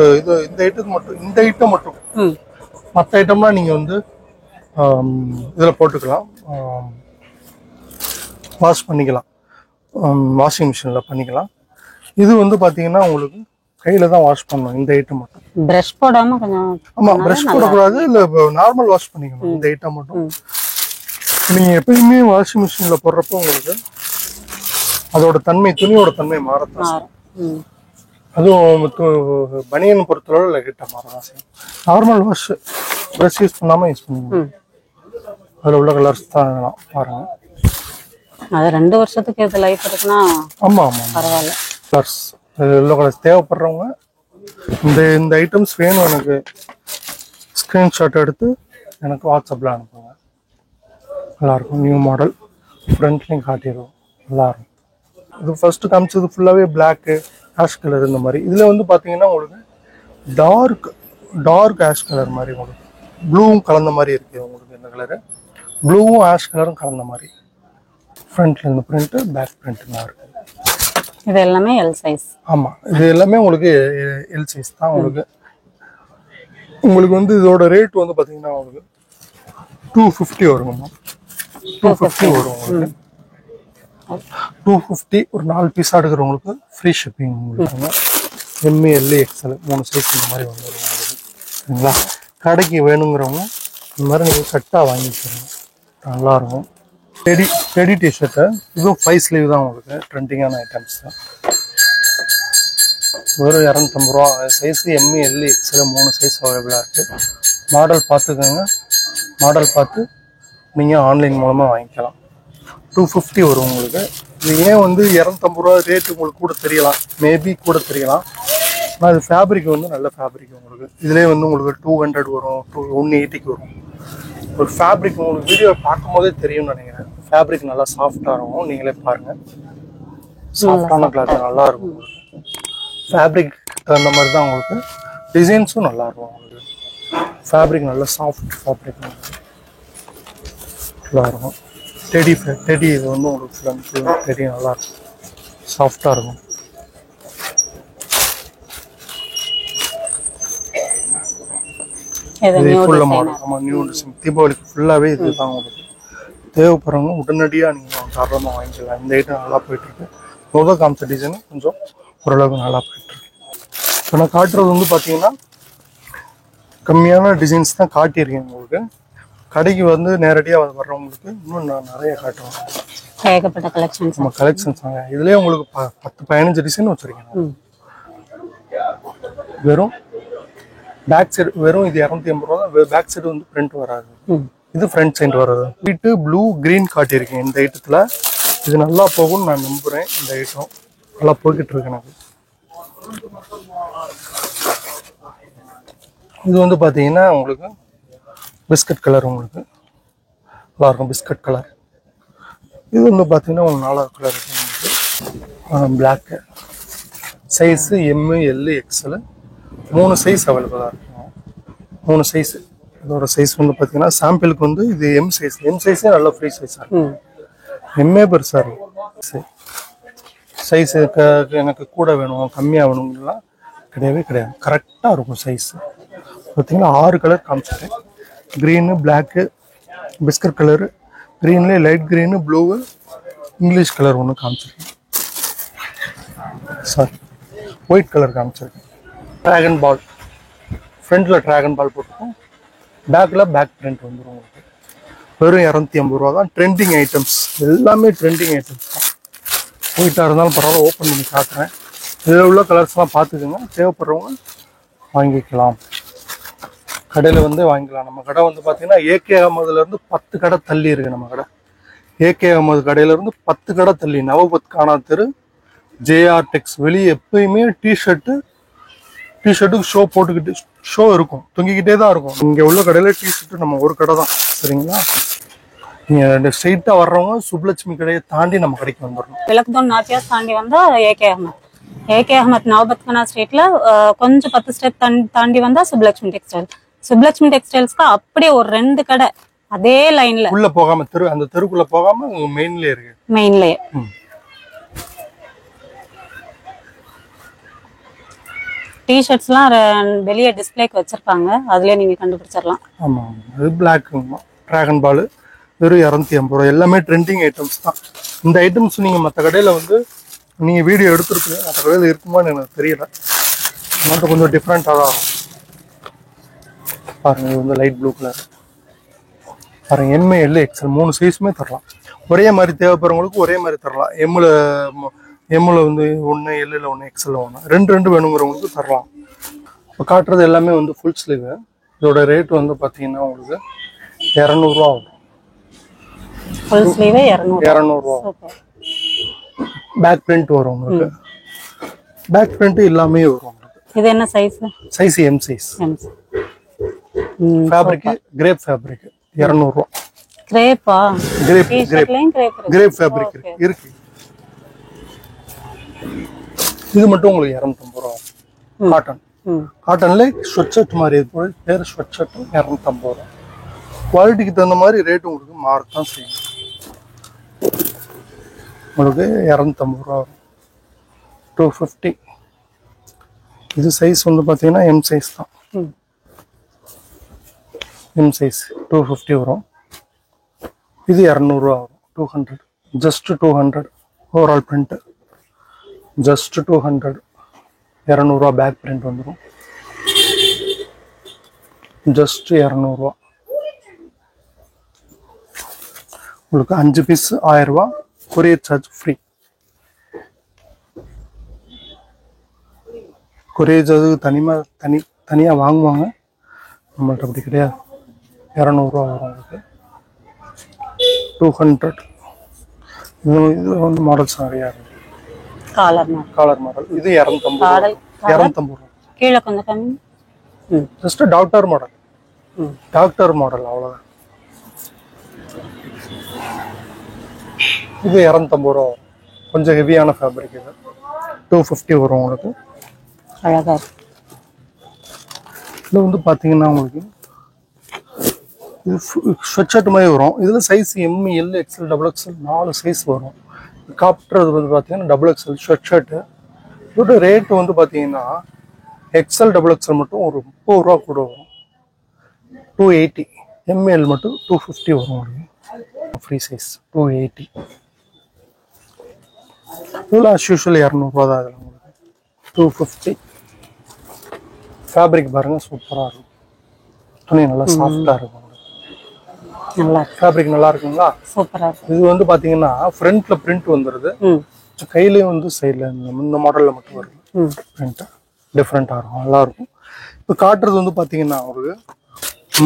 இந்த ஐட்டம் மட்டும் மற்ற ஐட்டம்லாம் நீங்க வந்து இதுல போட்டுக்கலாம், வாஷ் பண்ணிக்கலாம், வாஷிங் மிஷின்ல பண்ணிக்கலாம். இது வந்து பாத்தீங்கன்னா உங்களுக்கு கையில தான் வாஷ் பண்ணணும். இந்த ஐட்டம் மட்டும் பிரஷ் போடாம கொஞ்சம். ஆமா, பிரஷ் போடக்கூடாது. இல்ல நார்மல் வாஷ் பண்ணிக்கணும். இந்த ஐட்டம் மட்டும் நீங்க எப்பயுமே வாஷிங் மிஷின்ல போடுறப்போ உங்களுக்கு அதோட தன்மை, துணியோட தன்மை மாறத்தான். அதுவும் பனியன் பொறுத்தளவு லைட்டா மாறதான் செய்யும். நார்மல் வாஷ் பிரஷ் யூஸ் பண்ணாம யூஸ் பண்ணுங்க. அதுல உள்ள கலர்ஸ் தான் பாருங்க. அது 2 வருஷத்துக்கு இது லைஃப் இருக்குன்னா ஆமா ஆமா பரவாயில்ல. கலர்ஸ் எல்லோ கலர்ஸ் தேவைப்படுறவங்க இந்த ஐட்டம்ஸ் வேணும் எனக்கு, ஸ்கிரீன்ஷாட் எடுத்து எனக்கு வாட்ஸ்அப்ல அனுப்புங்க. நல்லா இருக்கும். நியூ மாடல் ஃப்ரண்ட்லையும் காட்டிடுவோம். நல்லா இருக்கும். இது ஃபர்ஸ்ட் காமிச்சது ஃபுல்லாவே பிளாக் ஆஷ் கலர். இந்த மாதிரி இதுல வந்து பாத்தீங்கன்னா உங்களுக்கு டார்க் ஆஷ் கலர் மாதிரி உங்களுக்கு ப்ளூவும் கலந்த மாதிரி இருக்கு. உங்களுக்கு இந்த கலரு ப்ளூவும் ஆஷ் கலரும் கலந்த மாதிரி. ஃப்ரண்ட்ல இந்த பிரிண்ட், பேக் பிரிண்ட் நல்லா இருக்கு. இது எல்லாமே எல் சைஸ். ஆமா, இது எல்லாமே உங்களுக்கு எல் சைஸ் தான். உங்களுக்கு வந்து இதோட ரேட் வந்து பாத்தீங்கன்னா உங்களுக்கு 250 வருங்க. 250 வரும் உங்களுக்கு. 250 ஒரு 4 பீஸா எடுக்கிறவங்களுக்கு ஃப்ரீ ஷிப்பிங் உங்களுக்கு. எம்ஏஎல் எக்ஸ்எல் 3 சைஸ் இந்த மாதிரி வந்துடும் உங்களுக்கு. சரிங்களா? கடைக்கு வேணுங்கிறவங்க இந்த மாதிரி நீங்கள் கட்டாக வாங்கிக்கிறோம். நல்லா இருக்கும். டெடி டிஷர்ட்டு இதுவும் 5 ஸ்லீவ் தான் உங்களுக்கு. ட்ரெண்டிங்கான ஐட்டம்ஸ் தான். வெறும் 250 ரூபா. சைஸ் எம்ஏஎல் எக்ஸ்எல் 3 சைஸ் அவைலபிளாக இருக்குது. மாடல் பார்த்துக்கோங்க. மாடல் பார்த்து நீங்கள் ஆன்லைன் மூலமாக வாங்கிக்கலாம். 250 வரும் உங்களுக்கு. இது ஏன் வந்து 250 ரூபா ரேட்டு உங்களுக்கு கூட தெரியலாம், மேபி கூட தெரியலாம். ஆனால் இது ஃபேப்ரிக் வந்து நல்ல ஃபேப்ரிக் உங்களுக்கு. இதுலேயே வந்து உங்களுக்கு 200 வரும், 180க்கு வரும். ஒரு ஃபேப்ரிக் உங்களுக்கு வீடியோ பார்க்கும் போதே தெரியும்னு நினைக்கிறேன். ஃபேப்ரிக் நல்லா சாஃப்டாக இருக்கும். நீங்களே பாருங்கள், சாஃப்டான கிளாத் நல்லா இருக்கும் உங்களுக்கு. ஃபேப்ரிக் தகுந்த மாதிரி தான் உங்களுக்கு டிசைன்ஸும் நல்லா இருக்கும் உங்களுக்கு. ஃபேப்ரிக் நல்லா சாஃப்ட் ஃபேப்ரிக் நல்லா இருக்கும். டெடி இது வந்து உங்களுக்கு டெடி நல்லா இருக்கும், சாஃப்டாக இருக்கும். இது ஃபுல்லாக மாடல். ஆமாம், நியூ டிசைன். தீபாவளிக்கு ஃபுல்லாகவே இது தான் உங்களுக்கு. தேவைப்படுறவங்க உடனடியாக நீங்கள் தாராளமாக வாங்கிக்கலாம். இந்த ஐட்டம் நல்லா போயிட்டுருக்கு. முதல் காமிச்ச டிசைனு கொஞ்சம் ஓரளவுக்கு நல்லா போயிட்டுருக்கு. இப்போ நான் காட்டுறது வந்து பார்த்தீங்கன்னா கம்மியான டிசைன்ஸ் தான் காட்டியிருக்கேன் உங்களுக்கு. கடைக்கு வந்து நேரடியாக வர்றவங்களுக்கு இன்னும் நான் நிறைய காட்டுவேன். ஏகப்பட்ட கலெக்ஷன்ஸ். நம்ம கலெக்ஷன்ஸ் வாங்க. இதுலேயே உங்களுக்கு 10-15 டிசைன் வச்சுருக்கேன். வெறும் பேக் சைடு வெறும் இது 280 ரூபா தான். பேக் சைடு வந்து பிரிண்ட் வராது. இது ஃப்ரண்ட் சைடு வராது. வீட்டு ப்ளூ கிரீன் காட்டியிருக்கேன் இந்த ஐட்டத்தில். இது நல்லா போகும்னு நான் நம்புகிறேன். இந்த ஐட்டம் நல்லா போய்கிட்டு இருக்கு எனக்கு. இது வந்து பார்த்தீங்கன்னா உங்களுக்கு பிஸ்கட் கலர். உங்களுக்கு நல்லா இருக்கும் பிஸ்கட் கலர். இது வந்து பார்த்தீங்கன்னா உங்களுக்கு 4 கலர் இருக்கு உங்களுக்கு. Black size M L XL 3 size அவைலபிளாக இருக்கும். 3 சைஸ். இதோட சைஸ் வந்து பார்த்தீங்கன்னா சாம்பிளுக்கு வந்து இது எம் சைஸ். எம் சைஸே நல்ல ஃப்ரீ சைஸாக இருக்கும். எம்ஏ பெருசாக இருக்கும். சைஸ் எனக்கு கூட வேணும், கம்மியாக வேணுங்கலாம் கிடையவே கிடையாது. கரெக்டாக இருக்கும் சைஸ். பார்த்தீங்கன்னா 6 கலர் காமிச்சிட்டேன். க்ரீனு, பிளாக்கு, பிஸ்கட் கலரு, க்ரீன்லேயே light green, blue, English colour ஒன்று காமிச்சிருக்கேன். சாரி, ஒயிட் கலர் காமிச்சிருக்கேன். ட்ராகன் பால் ஃப்ரண்ட்டில் ட்ராகன் பால் போட்டிருக்கோம். பேக்கில் பேக் பிரிண்ட் வந்துடும் உங்களுக்கு. வெறும் 250 ரூபா தான். ட்ரெண்டிங் ஐட்டம்ஸ் எல்லாமே ட்ரெண்டிங் ஐட்டம்ஸ் தான். ஒயிட்டாக இருந்தாலும் பரவாயில்ல, ஓப்பன் பண்ணி காட்டுறேன். இதில் உள்ள கலர்ஸ்லாம் பார்த்துக்கோங்க. தேவைப்படுறவங்க வாங்கிக்கலாம். கடையில் வந்து வாங்கிக்கலாம். நம்ம கடை வந்து பார்த்தீங்கன்னா ஏகே அகமதுலேருந்து 10 கடை தள்ளி இருக்குது நம்ம கடை. ஏகே அகமது கடையிலேருந்து 10 கடை தள்ளி நவபத் கானா தெரு ஜேஆர் டெக்ஸ். வெளியே எப்பயுமே டிஷர்ட்டுக்கு ஷோ போட்டுக்கிட்டு ஷோ இருக்கும், தொங்கிக்கிட்டே தான் இருக்கும். இங்கே உள்ள கடையில் டிஷர்ட்டு நம்ம ஒரு கடை தான். சரிங்களா? நீங்கள் ஸ்ட்ரெயிட்டாக வர்றவங்க சுப்லட்சுமி கடையை தாண்டி நம்ம கடைக்கு வந்துடணும். விளக்குதூண் நாச்சியாஸ் தாண்டி வந்தா ஏகே அகமத். ஏகே அகமத் நவபத் கானா ஸ்ட்ரீட்ல கொஞ்சம் 10 ஸ்டெப் தாண்டி வந்தா சுப்லட்சுமி டெக்ஸ்டைல். சுப்லட்சுமி டெக்ஸ்டைல்ஸ்க்கு அப்படியே ஒரு 2 கடை அதே லைன்ல உள்ள போகாம அந்த தெருக்குள்ள போகாம மெயின்லயே இருக்கு. மெயின்லயே டிஷர்ட்ஸ்லாம் வெளியே டிஸ்பிளேக்கு வச்சிருப்பாங்க, அதுலயே நீங்க கண்டுபிடிச்சிடலாம். ஆமா, அது பிளாக் டிராகன் பால் வெறும் 250 ரூபா. எல்லாமே ட்ரெண்டிங் ஐட்டம்ஸ் தான். இந்த ஐட்டம்ஸ் நீங்க மற்ற கடையில வந்து நீங்க வீடியோ எடுத்துருப்பீங்க, மற்ற கடையில இருக்குமான்னு எனக்கு தெரியல. மட்டும் கொஞ்சம் டிஃப்ரெண்டாக தான் இருக்கும். பாருங்க, இது வந்து லைட் ப்ளூ கலர். பாருங்க, எம்ஏ எல் எக்ஸ்எல் 3 சைஸுமே தரலாம். ஒரே மாதிரி தேவைப்படுறவங்களுக்கு ஒரே மாதிரி தரலாம். எம்மில் வந்து 1, எல்லில் 1, எக்ஸ்எல் 1, 2 வேணுங்கிறவங்களுக்கு தரலாம். இப்போ காட்டுறது எல்லாமே வந்து ஃபுல் ஸ்லீவ். இதோட ரேட் வந்து பார்த்தீங்கன்னா உங்களுக்கு 200 ரூபா ஆகும். ஃபுல் ஸ்லீவ் 200 ரூபா. பேக் பிரிண்ட் வரும் உங்களுக்கு. பேக் பிரிண்ட் எல்லாமே வரும் உங்களுக்கு. இது என்ன size? Size M size. Fabric crepe fabric 200 ரூபா. கிரேப்பா? கிரேப் ஃபேப்ரிக் இருக்கு. இது மட்டும் உங்களுக்கு 250 ரூபா. காட்டன். காட்டன்ல ஸ்வெட் ஷர்ட் மாதிரி இது பேர் ஸ்வெட் ஷர்ட் 250 ரூபா. குவாலிட்டிக்கு தகுந்த மாதிரி ரேட் உங்களுக்கு மாறத்தான் செய்யும். உங்களுக்கு 250 ரூபா வரும். 250. இது சைஸ் வந்து பார்த்தீங்கன்னா எம் சைஸ் தான். எம் சைஸ் 250 வரும். இது 200 ரூபா வரும். 200, ஜஸ்ட் 200 ஓவரால் பிரிண்ட். ஜஸ்ட் 200, 200 ரூபா. பேக் பிரிண்ட் வந்துடும். ஜஸ்ட் 200 ரூபா. உங்களுக்கு 5 பீஸ் 1000 ரூபா. Courier charge free. Courier charge தனியாக வாங்குவாங்க, நம்மள்ட்ட அப்படி கிடையாது. 200 ரூபா வரும் உங்களுக்கு. 200. இது வந்து மாடல்ஸ் நிறையா இருக்கு. காலர் மாடல் இது 250 ரூபா. கீழே கொஞ்சம் கம்மி. Just doctor model. Doctor model அவ்வளோதான். இது 250 ரூபா வரும். கொஞ்சம் ஹெவியான ஃபேப்ரிக். இது 250 வரும் உங்களுக்கு. அழகா இருக்கு. இதில் வந்து பார்த்தீங்கன்னா உங்களுக்கு இது ஸ்வெட் ஷர்ட் மாதிரி வரும். இதில் size M, L, XL, XXL 4 size வரும். காப்டர் வந்து பார்த்தீங்கன்னா XXL ஸ்வெட் ஷர்ட்டு. இதோட ரேட்டு வந்து பார்த்தீங்கன்னா எக்ஸ்எல் XXL மட்டும் ஒரு 30 ரூபா கூட வரும். 280. எம்எல் மட்டும் 250 வரும் உங்களுக்கு. Free size 280. இதில் அஸ் யூஷுவல் 200 ரூபா தான். இதில் உங்களுக்கு 250. ஃபேப்ரிக் பாருங்கள், சூப்பராக இருக்கும். துணி நல்லா சாஃப்டாக இருக்கும். நல்லா ஃபேப்ரிக் நல்லா இருக்குங்களா? சூப்பரா இருக்கு. இது வந்து பாத்தீங்கன்னா ஃப்ரண்ட்ல பிரிண்ட் வந்துருது. கையிலயும் வந்து சைட்ல இந்த மாடல்ல மட்டும் வருது. பிரிண்ட் டிஃப்ரெண்டா இருக்கும், நல்லா இருக்கும். இப்போ காட்டுறது வந்து பாத்தீங்கன்னா ஒரு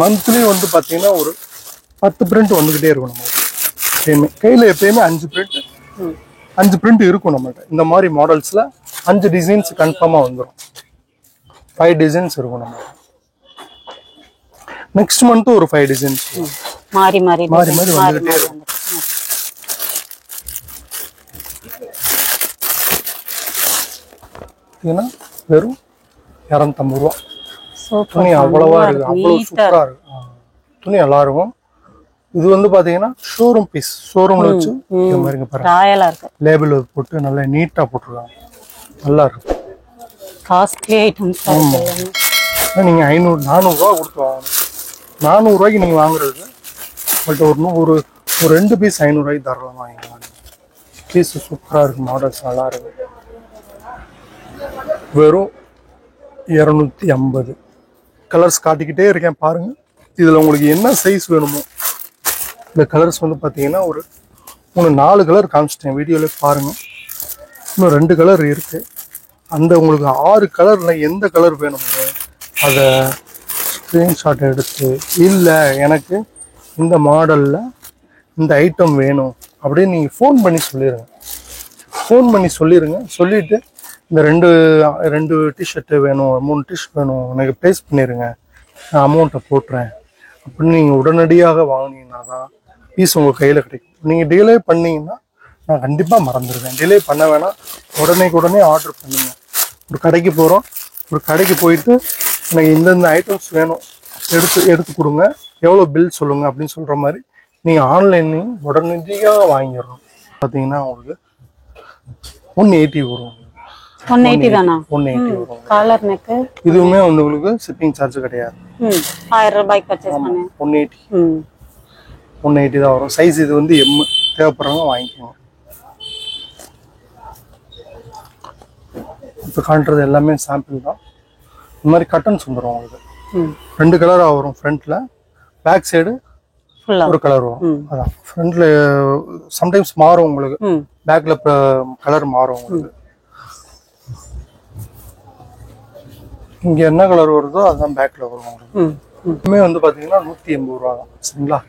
மந்த்லி வந்து பாத்தீங்கன்னா ஒரு 10 பிரிண்ட் வந்துகிட்டே இருக்கும். நம்ம எப்பயுமே கையில எப்பயுமே 5 பிரிண்ட் இருக்கும் நம்மகிட்ட. இந்த மாதிரி மாடல்ஸ்ல 5 டிசைன்ஸ் கன்ஃபார்மா வந்துடும். 5 டிசைன்ஸ் இருக்கும் நம்ம. நெக்ஸ்ட் மந்த் ஒரு 5 டிசைன்ஸ் மாறி வந்துகிட்டே இருக்கும். வெறும் 250 ரூபா. துணி அவ்வளவா இருக்கு, அவ்வளவு சூப்பரா இருக்கு. துணி நல்லா இருக்கும். இது வந்து பாத்தீங்கன்னா ஷோரூம் பீஸ். ஷோரூம்ல வச்சு இந்த மாதிரி பாருங்க, லேபிள் போட்டு நல்லா நீட்டா போட்டுருக்காங்க. நல்லா இருக்கு. Costly items. நீங்க 500-400 ரூபா கொடுத்து வாங்கணும். 400 ரூபாய்க்கு நீங்க வாங்குறது பட் ஒரு 2 பீஸ் 500 ரூபாய்க்கு தரலாம் வாங்கிக்கலாம். பீஸ் சூப்பரா இருக்கு, மாடல்ஸ் நல்லா இருக்கு. வெறும் 250. கலர்ஸ் காட்டிக்கிட்டே இருக்கேன் பாருங்க. இதுல உங்களுக்கு என்ன சைஸ் வேணுமோ இந்த கலர்ஸ் வந்து பாத்தீங்கன்னா ஒரு 4 கலர் காமிச்சிட்டேன் வீடியோல பாருங்க. இன்னும் 2 கலர் இருக்கு. அந்த உங்களுக்கு 6 கலர்ல எந்த கலர் வேணுமோ அதை ஸ்க்ரீன்ஷாட் எடுத்து இல்லை எனக்கு இந்த மாடலில் இந்த ஐட்டம் வேணும் அப்படின்னு நீங்கள் ஃபோன் பண்ணி சொல்லிடுங்க. ஃபோன் பண்ணி சொல்லிடுங்க. சொல்லிவிட்டு இந்த ரெண்டு டிஷர்ட்டு வேணும், 3 டிஷர்ட் வேணும், எனக்கு ப்ளேஸ் பண்ணிடுங்க, நான் அமௌண்ட்டை போட்டுறேன் அப்படின்னு நீங்கள் உடனடியாக வாங்கினீங்கன்னா தான் பீஸ் உங்கள் கையில் கிடைக்கும். நீங்கள் டிலே பண்ணிங்கன்னா நான் கண்டிப்பாக மறந்துடுவேன். டிலே பண்ண வேணாம், உடனே ஆர்டர் பண்ணுங்க. ஒரு கடைக்கு போகிறோம், ஒரு கடைக்கு போயிட்டு எனக்கு இந்தந்த ஐட்டம்ஸ் வேணும், எடுத்து கொடுங்க, எவ்வளோ பில் சொல்லுங்கள் அப்படின்னு சொல்கிற மாதிரி நீங்கள் ஆன்லைன்லையும் உடனடியாக வாங்கிடணும். பார்த்தீங்கன்னா உங்களுக்கு 180 வரும். 180 தானா? 180 வரும். காலர் நெக்கு இதுவுமே உங்களுக்கு ஷிப்பிங் சார்ஜ் கிடையாது. 1000 ரூபாய்க்கு பர்ச்சேஸ் பண்ணேன். 180 தான் வரும். சைஸ் இது வந்து M, தேவைப்படுறவங்க வாங்கிக்கோங்க. இப்போ காட்டுறது எல்லாமே சாம்பிள் தான். இந்த மாதிரி கட்டன்ஸ் வந்துடும் உங்களுக்கு. 2 கலராக வரும். ஃப்ரண்ட்ல, பேக் சைடு ஒரு கலர் வரும். அதான் ஃப்ரண்ட்ல சம்டைம்ஸ் மாறும் உங்களுக்கு, பேக்ல கலர் மாறும் உங்களுக்கு. இங்க என்ன கலர் வருதோ அதுதான் பேக்ல வரும் உங்களுக்கு. இதுமே வந்து பாத்தீங்கன்னா 180 ரூபா தான். சரிங்களா?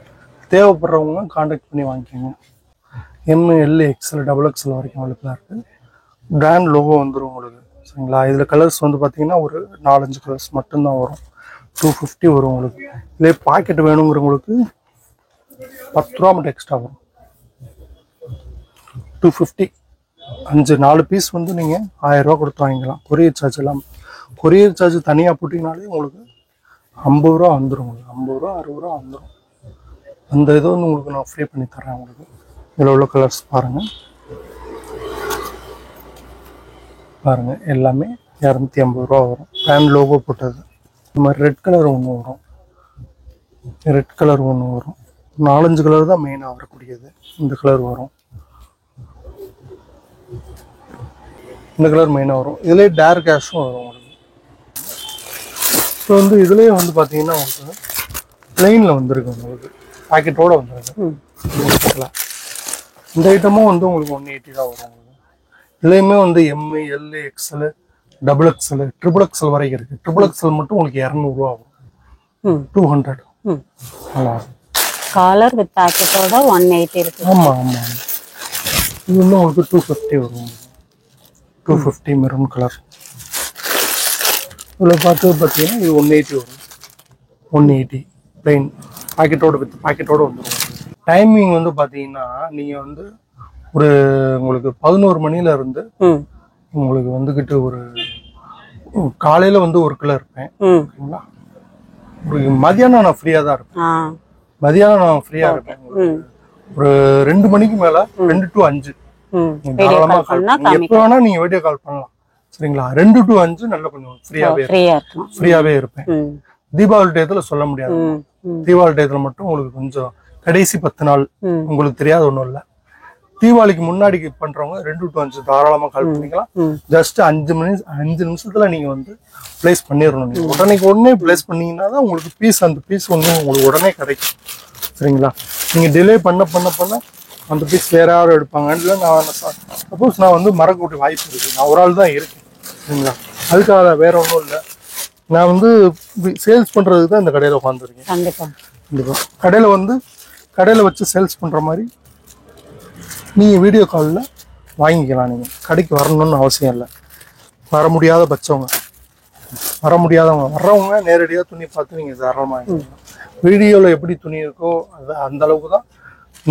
தேவைப்படுறவங்க கான்டாக்ட் பண்ணி வாங்கிக்கோங்க. M, L, XL, XXL வரைக்கும் அவைலபிளாக இருக்கு. பிராண்ட் லோகோ வந்துடும் உங்களுக்கு. சரிங்களா? இதில் கலர்ஸ் வந்து பார்த்தீங்கன்னா ஒரு 4-5 கலர்ஸ் மட்டும்தான் வரும். 250 வரும் உங்களுக்கு. இதே பாக்கெட் வேணுங்கிறவங்களுக்கு 10 ரூபா மட்டும் எக்ஸ்ட்ரா வரும். 250 4 பீஸ் வந்து நீங்கள் 1000 ரூபா கொடுத்து வாங்கிக்கலாம். கொரியர் சார்ஜ் எல்லாம். கொரியர் சார்ஜ் தனியாக போட்டிங்கனாலே உங்களுக்கு 50 ரூபா வந்துடும். உங்களுக்கு 50 ரூபா 60 ரூபா வந்துடும். அந்த இதை வந்து உங்களுக்கு நான் ஃப்ரீ பண்ணி தரேன் உங்களுக்கு. இதில் உள்ள கலர்ஸ் பாருங்கள். எல்லாமே 250 ரூபா வரும். பிராண்ட் லோகோ போட்டது. இந்த மாதிரி ரெட் கலர் ஒன்று வரும். 4-5 கலர் தான் மெயினாக வரக்கூடியது. இந்த கலர் வரும், இந்த கலர் மெயினாக வரும். இதுலேயே டார்க் ஆஷும் வரும் உங்களுக்கு. இப்போ வந்து இதுலேயே வந்து பார்த்தீங்கன்னா உங்களுக்கு பிளெயினில் வந்துருக்கு. உங்களுக்கு பாக்கெட்டோட வந்துருக்கு. இந்த ஐட்டமும் வந்து உங்களுக்கு 180 தான் வரும் உங்களுக்கு. இதுலேயுமே வந்து M, L, XL, XXL, XXL வரைக்கும் இருக்குது. XXL மட்டும் உங்களுக்கு 200 ரூபா வரும். 200. நல்லா காலர் வித் பாக்கெட்டோட 180 இருக்கு. ஆமாம். இது வந்து உங்களுக்கு 250 வரும். 250 மெரூன் கலர். இதில் பார்த்தீங்கன்னா இது 180 வரும். 180 பிளெயின் பாக்கெட்டோட வித் பாக்கெட்டோட வந்துடும். டைமிங் வந்து பார்த்தீங்கன்னா நீங்கள் வந்து ஒரு உங்களுக்கு 11 மணில இருந்து உங்களுக்கு வந்துகிட்டு ஒரு காலையில வந்து ஒரு கிலோ இருப்பேன். ஓகேங்களா? மதியானம் நான் ஃப்ரீயா தான் இருப்பேன். ஒரு 2 மணிக்கு மேல 2 to 5 தாராளமா எப்ப வேணா நீங்க வீடியோ கால் பண்ணலாம். சரிங்களா? 2 to 5 நல்லா கொஞ்சம் ஃப்ரீயாவே இருப்பேன். தீபாவளி டயத்துல சொல்ல முடியாது. தீபாவளி டயத்துல மட்டும் உங்களுக்கு கொஞ்சம் கடைசி 10 நாள் உங்களுக்கு தெரியாத ஒண்ணும் இல்ல. தீபாவளிக்கு முன்னாடி பண்றவங்க 2 to 5 தாராளமா கால் பண்ணிக்கலாம். ஜஸ்ட் 5 நிமிஷத்துல நீங்க வந்து பிளேஸ் பண்ணிடணும். நீங்க உடனே பிளேஸ் பண்ணீங்கன்னா தான் உங்களுக்கு அந்த பீஸ் வந்து உங்களுக்கு உடனே கிடைக்கும். சரிங்களா? நீங்க டிலே பண்ண அந்த பீஸ் வேற யாரும் எடுப்பாங்க. சப்போஸ் நான் வந்து மறக்கக்கூடிய வாய்ப்பு இருக்கு. நான் ஒரு ஆள் தான் இருக்கேன். சரிங்களா? அதுக்காக வேற ஒன்றும் இல்லை. நான் வந்து சேல்ஸ் பண்றதுக்கு தான் இந்த கடையில உட்காந்துருக்கேன். கண்டிப்பா கடையில வச்சு சேல்ஸ் பண்ற மாதிரி நீங்கள் வீடியோ காலில் வாங்கிக்கலாம். நீங்கள் கடைக்கு வரணும்னு அவசியம் இல்லை. வர்றவங்க வர்றவங்க நேரடியாக துணி பார்த்து நீங்கள் தாராளமாக வாங்கிக்கலாம். வீடியோவில் எப்படி துணி இருக்கோ அது அந்த அளவுக்கு தான்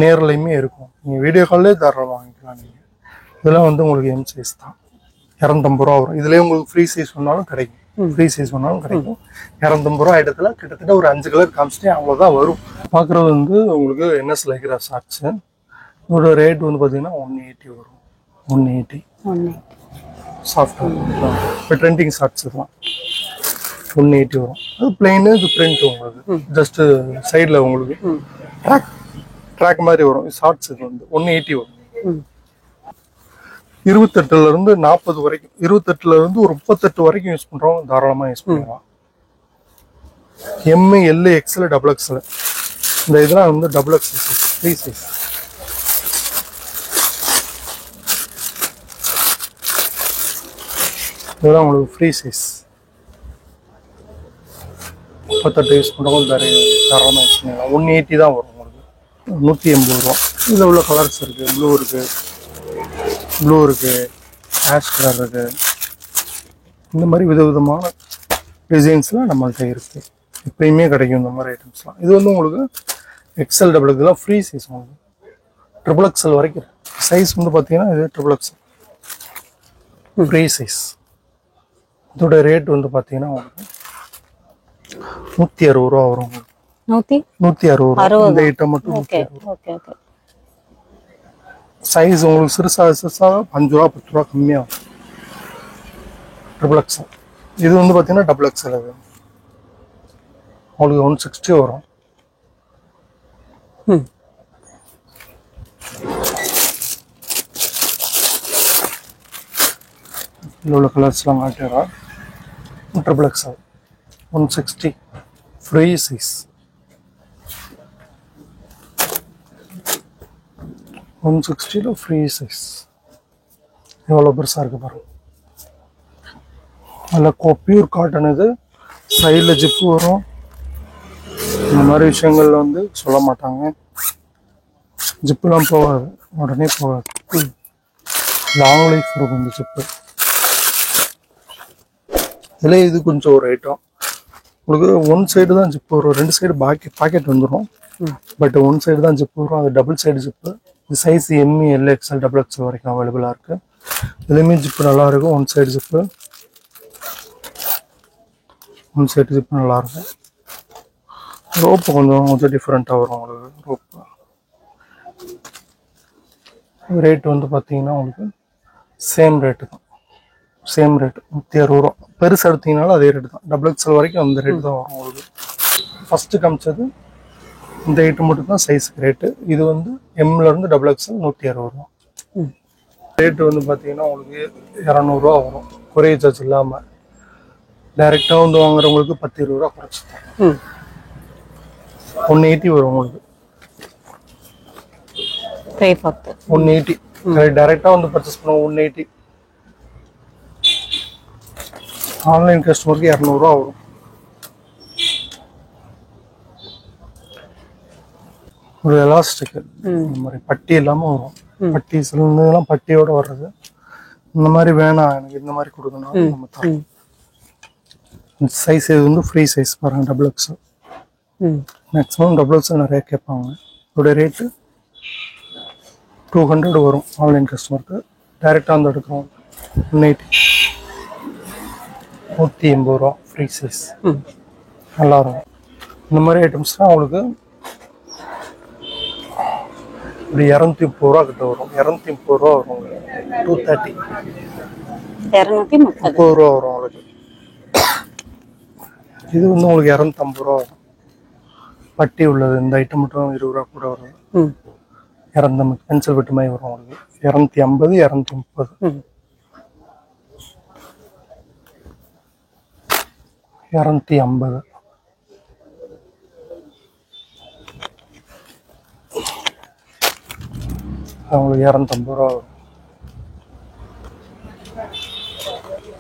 நேர்லையுமே இருக்கும். நீங்கள் வீடியோ கால்லே தாராளமாக வாங்கிக்கலாம். நீங்கள் இதெல்லாம் வந்து உங்களுக்கு M சைஸ் தான் 250 ரூபா வரும். இதுலேயே உங்களுக்கு ஃப்ரீ சைஸ் வேணாலும் கிடைக்கும். 250 ரூபா இடத்துல கிட்டத்தட்ட ஒரு 5 கலர் காமிச்சிட்டே அவ்வளோதான் வரும். பார்க்குறது வந்து உங்களுக்கு NS லைக்ரா ஷார்ட்ஸு. இதோட ரேட் வந்து பார்த்தீங்கன்னா 180 வரும். 180 சாஃப்ட். இப்போ ட்ரெண்டிங் ஷார்ட்ஸ் இதெல்லாம் 180 வரும். அது பிளெயின், இது பிரிண்ட். உங்களுக்கு ஜஸ்ட் சைடில் உங்களுக்கு ட்ராக் மாதிரி வரும். ஷார்ட்ஸ் இது வந்து 180 வரும். 28ல இருந்து 40 வரைக்கும், 28ல இருந்து ஒரு 38 வரைக்கும் யூஸ் பண்றவங்க தாராளமாக யூஸ் பண்ணலாம். M, L, XL, XXL இந்த இதெல்லாம் வந்து XXL ஃப்ரீ சைஸ். இதெல்லாம் உங்களுக்கு ஃப்ரீ சைஸ். 38 யூஸ் பண்ணுறவங்க தாராளமாக யூஸ் பண்ணிக்கலாம். 180 தான் வரும் உங்களுக்கு, 180 ரூபா. இதில் உள்ள கலர்ஸ் இருக்குது, ப்ளூ இருக்குது, ஆஷ் கலர் இருக்குது. இந்த மாதிரி விதவிதமான டிசைன்ஸ்லாம் நம்மள்கிட்ட இருக்குது. எப்பயுமே கிடைக்கும் இந்த மாதிரி ஐட்டம்ஸ்லாம். இது வந்து உங்களுக்கு XL XXL ஃப்ரீ சைஸ், உங்களுக்கு XXXL வரைக்கும் சைஸ் வந்து பார்த்தீங்கன்னா இது XXXL ஃப்ரீ சைஸ். இதோட ரேட் வந்து பார்த்தீங்கன்னா உங்களுக்கு 160 ரூபா வரும். உங்களுக்கு 160 ரூபா இந்த ஐட்டம் மட்டும். Okay okay okay. சைஸ் உங்களுக்கு சிறுசாக 5 ரூபா 10 ரூபா கம்மியாக XXL. இது வந்து பார்த்தீங்கன்னா XXL. அது உங்களுக்கு 160 வரும். இதில் உள்ள கலர்ஸ்லாம் காட்டுறோம். XXL 160 free size. 160 free size. எவ்வளோ பெருசாக இருக்கு பாருங்க. அதில் பியூர் காட்டன். இது சைடில் ஜிப்பு வரும். இந்த மாதிரி விஷயங்கள்ல வந்து சொல்ல மாட்டாங்க. ஜிப்புலாம் போகாது, உடனே போகாது. லாங் லைஃப் இருக்கும் இந்த ஜிப்பு. இதில் இது கொஞ்சம் ஒரு ஐட்டம். உங்களுக்கு ஒன் சைடு தான் ஜிப்பு வரும், 2 சைடு பாக்கெட் வந்துடும். பட் ஒன் சைடு தான் ஜிப்பு வரும். அது டபுள் சைடு ஜிப்பு. இது சைஸ் ME LXL XXL வரைக்கும் அவைலபிளாக இருக்குது. இதுலேயுமே ஜிப்பு நல்லா இருக்கும். ஒன் சைடு ஜிப்பு நல்லா இருக்கும். ரோப்பு கொஞ்சம் டிஃப்ரெண்ட்டாக வரும் உங்களுக்கு. ரோப்பு ரேட்டு வந்து பார்த்தீங்கன்னா உங்களுக்கு சேம் ரேட்டு தான். 160 ரூபா. பெருசு எடுத்தீங்கனாலும் அதே ரேட்டு தான். XXL வரைக்கும் அந்த ரேட்டு தான் வரும் உங்களுக்கு. ஃபஸ்ட்டு காமிச்சது இந்த ஐட்டம் மட்டும் தான் சைஸுக்கு ரேட்டு. இது வந்து Mலேருந்து XXL 160 ரூபா. ரேட்டு வந்து பார்த்தீங்கன்னா உங்களுக்கு 200 ரூபா வரும், கொரியர் சார்ஜ் இல்லாமல். டைரெக்டாக வந்து வாங்குறவங்களுக்கு 10-20 ரூபா குறைச்சி தரும். 180 வரும் உங்களுக்கு. 180 டைரெக்டாக வந்து பர்ச்சேஸ் பண்ணுவோம். 180. ஆன்லைன் கஸ்டமருக்கு 200 ரூபா வரும். ஒரு எலாஸ்டிக் இந்த மாதிரி பட்டி இல்லாமல் வரும். பட்டி சிலந்தெல்லாம் பட்டியோட வர்றது. இந்த மாதிரி வேணாம் எனக்கு இந்த மாதிரி கொடுக்கணும் நம்ம தரோம். சைஸ் இது வந்து ஃப்ரீ சைஸ் பாருங்க. XXL மேக்ஸிமம் XXL நிறைய கேட்பாங்க. இதோட ரேட்டு 200 வரும் ஆன்லைன் கஸ்டமருக்கு. டைரெக்டாக வந்து எடுக்கிறோம் 180 ரூபா ஃப்ரீ சைஸ். நல்லா இருக்கும். இந்த மாதிரி ஐட்டம்ஸ்லாம் உங்களுக்கு இப்படி 230 ரூபா கிட்ட வரும். 230 ரூபா வரும் உங்களுக்கு. 230 ரூபா வரும் உங்களுக்கு. இது வந்து உங்களுக்கு 250 ரூபா வரும். பட்டி உள்ளது இந்த ஐட்டம் மட்டும் 20 ரூபா கூட வரும். 250 பென்சில் வெட்டு மாதிரி வரும் உங்களுக்கு. 250 230 250. அவங்களுக்கு 250 ரூபா வரும்.